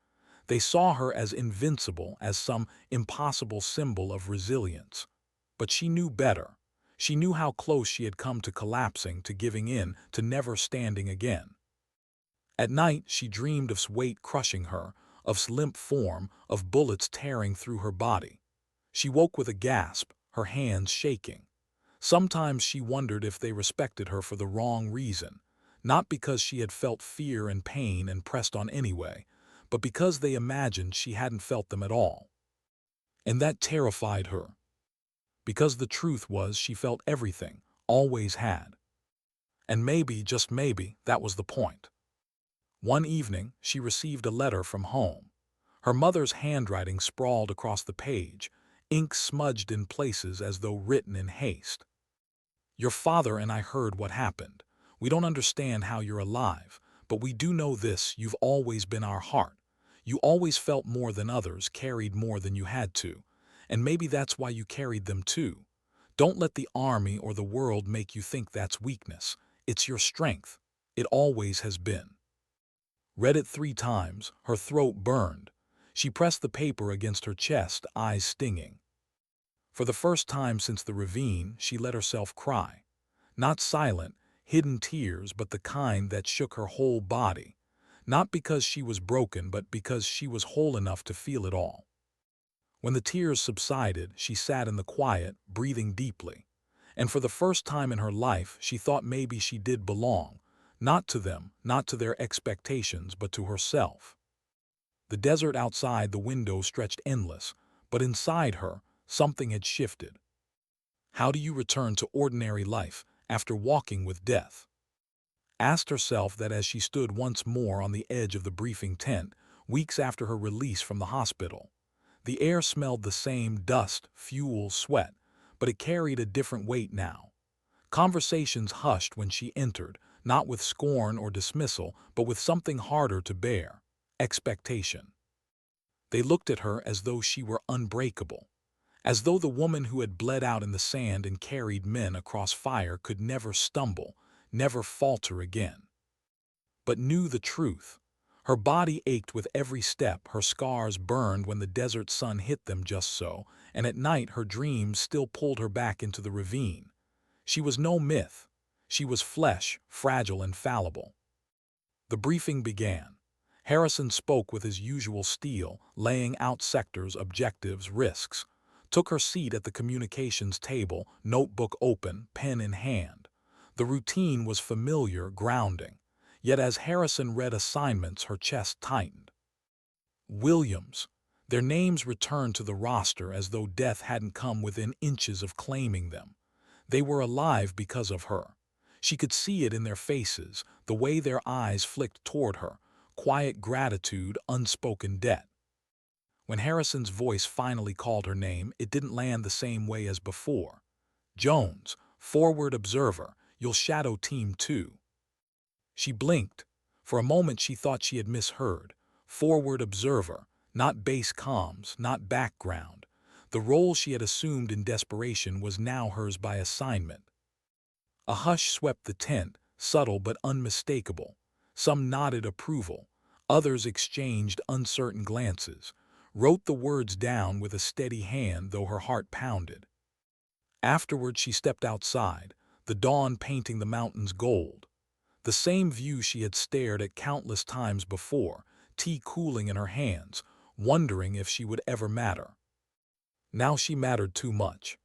They saw her as invincible, as some impossible symbol of resilience. But she knew better. She knew how close she had come to collapsing, to giving in, to never standing again. At night, she dreamed of weight crushing her, of limp form, of bullets tearing through her body. She woke with a gasp, her hands shaking. Sometimes she wondered if they respected her for the wrong reason, not because she had felt fear and pain and pressed on anyway, but because they imagined she hadn't felt them at all. And that terrified her. Because the truth was she felt everything, always had. And maybe, just maybe, that was the point. One evening, she received a letter from home. Her mother's handwriting sprawled across the page, ink smudged in places as though written in haste. Your father and I heard what happened. We don't understand how you're alive, but we do know this: you've always been our heart. You always felt more than others, carried more than you had to. And maybe that's why you carried them too. Don't let the army or the world make you think that's weakness. It's your strength. It always has been. Read it 3 times, her throat burned. She pressed the paper against her chest, eyes stinging. For the first time since the ravine, she let herself cry. Not silent, hidden tears, but the kind that shook her whole body. Not because she was broken, but because she was whole enough to feel it all. When the tears subsided, she sat in the quiet, breathing deeply. And for the first time in her life, she thought maybe she did belong. Not to them, not to their expectations, but to herself. The desert outside the window stretched endless, but inside her, something had shifted. How do you return to ordinary life after walking with death? Asked herself that as she stood once more on the edge of the briefing tent, weeks after her release from the hospital. The air smelled the same: dust, fuel, sweat, but it carried a different weight now. Conversations hushed when she entered, not with scorn or dismissal, but with something harder to bear: expectation. They looked at her as though she were unbreakable, as though the woman who had bled out in the sand and carried men across fire could never stumble, never falter again. But knew the truth. Her body ached with every step, her scars burned when the desert sun hit them just so, and at night her dreams still pulled her back into the ravine. She was no myth. She was flesh, fragile and fallible. The briefing began. Harrison spoke with his usual steel, laying out sectors, objectives, risks. Took her seat at the communications table, notebook open, pen in hand. The routine was familiar, grounding. Yet as Harrison read assignments, her chest tightened. Williams. Their names returned to the roster as though death hadn't come within inches of claiming them. They were alive because of her. She could see it in their faces, the way their eyes flicked toward her. Quiet gratitude, unspoken debt. When Harrison's voice finally called her name, it didn't land the same way as before. Jones, forward observer, you'll shadow Team 2. She blinked. For a moment she thought she had misheard. Forward observer, not base comms, not background. The role she had assumed in desperation was now hers by assignment. A hush swept the tent, subtle but unmistakable. Some nodded approval. Others exchanged uncertain glances, wrote the words down with a steady hand though her heart pounded. Afterward she stepped outside, the dawn painting the mountains gold. The same view she had stared at countless times before, tea cooling in her hands, wondering if she would ever matter. Now she mattered too much.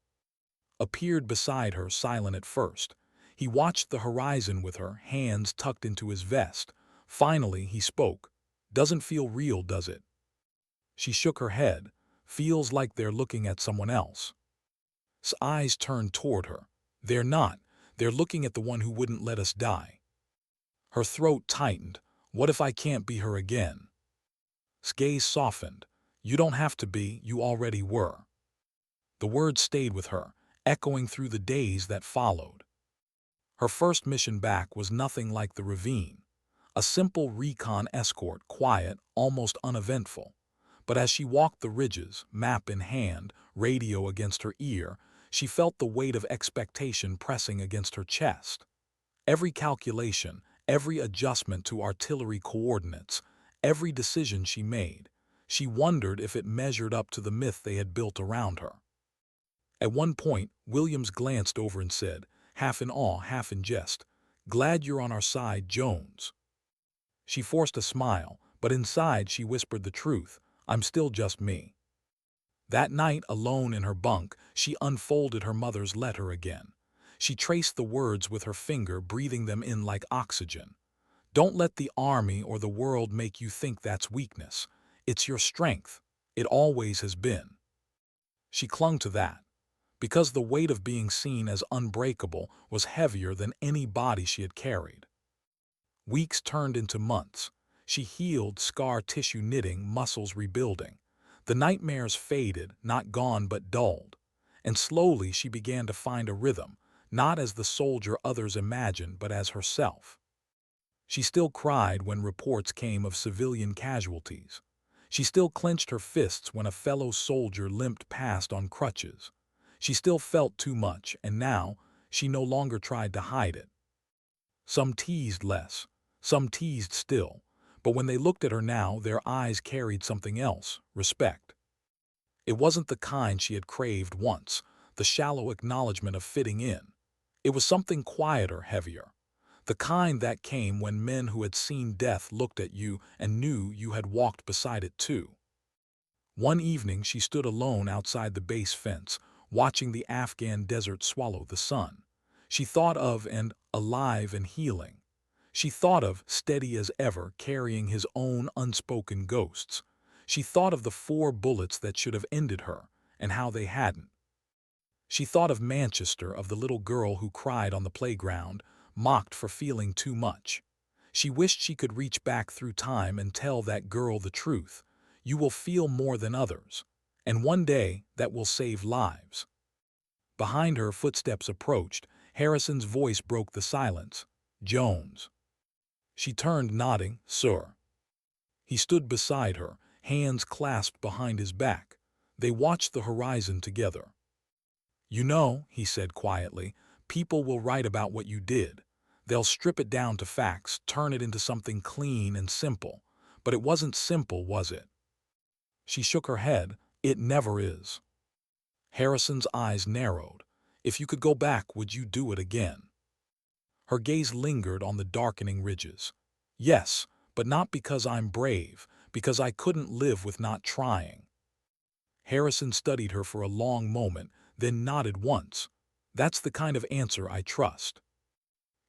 Appeared beside her, silent at first. He watched the horizon with her, hands tucked into his vest. Finally, he spoke. "Doesn't feel real, does it?" She shook her head. "Feels like they're looking at someone else." His eyes turned toward her. "They're not. They're looking at the one who wouldn't let us die." Her throat tightened. "What if I can't be her again?" His gaze softened. "You don't have to be, you already were." The words stayed with her, echoing through the days that followed. Her first mission back was nothing like the ravine. A simple recon escort, quiet, almost uneventful. But as she walked the ridges, map in hand, radio against her ear, she felt the weight of expectation pressing against her chest. Every calculation, every adjustment to artillery coordinates, every decision she made, she wondered if it measured up to the myth they had built around her. At one point, Williams glanced over and said, half in awe, half in jest, "Glad you're on our side, Jones." She forced a smile, but inside she whispered the truth, "I'm still just me." That night, alone in her bunk, she unfolded her mother's letter again. She traced the words with her finger, breathing them in like oxygen. "Don't let the army or the world make you think that's weakness. It's your strength. It always has been." She clung to that, because the weight of being seen as unbreakable was heavier than any body she had carried. Weeks turned into months. She healed, scar tissue knitting, muscles rebuilding. The nightmares faded, not gone but dulled. And slowly she began to find a rhythm, not as the soldier others imagined but as herself. She still cried when reports came of civilian casualties. She still clenched her fists when a fellow soldier limped past on crutches. She still felt too much, and now she no longer tried to hide it. Some teased less, some teased still, but when they looked at her now, their eyes carried something else, respect. It wasn't the kind she had craved once, the shallow acknowledgement of fitting in. It was something quieter, heavier. The kind that came when men who had seen death looked at you and knew you had walked beside it too. One evening she stood alone outside the base fence, watching the Afghan desert swallow the sun. She thought of and alive and healing. She thought of, steady as ever, carrying his own unspoken ghosts. She thought of the 4 bullets that should have ended her, and how they hadn't. She thought of Manchester, of the little girl who cried on the playground, mocked for feeling too much. She wished she could reach back through time and tell that girl the truth. You will feel more than others, and one day that will save lives. Behind her, footsteps approached. Harrison's voice broke the silence. "Jones." She turned, nodding, "Sir." He stood beside her, hands clasped behind his back. They watched the horizon together. "You know," he said quietly, "people will write about what you did. They'll strip it down to facts, turn it into something clean and simple. But it wasn't simple, was it?" She shook her head. "It never is." Harrison's eyes narrowed. "If you could go back, would you do it again?" Her gaze lingered on the darkening ridges. "Yes, but not because I'm brave, because I couldn't live with not trying." Harrison studied her for a long moment, then nodded once. "That's the kind of answer I trust."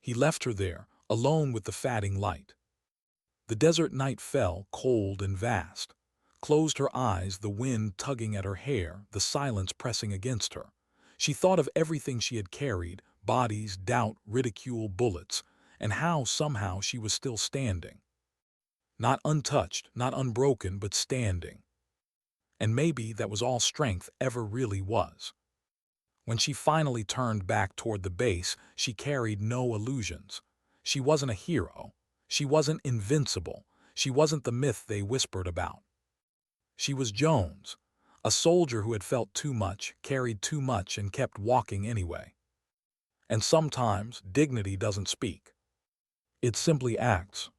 He left her there, alone with the fading light. The desert night fell, cold and vast. Closed her eyes, the wind tugging at her hair, the silence pressing against her. She thought of everything she had carried, bodies, doubt, ridicule, bullets, and how somehow she was still standing. Not untouched, not unbroken, but standing. And maybe that was all strength ever really was. When she finally turned back toward the base, she carried no illusions. She wasn't a hero. She wasn't invincible. She wasn't the myth they whispered about. She was Jones, A soldier who had felt too much, carried too much, and kept walking anyway. And sometimes dignity doesn't speak. It simply acts.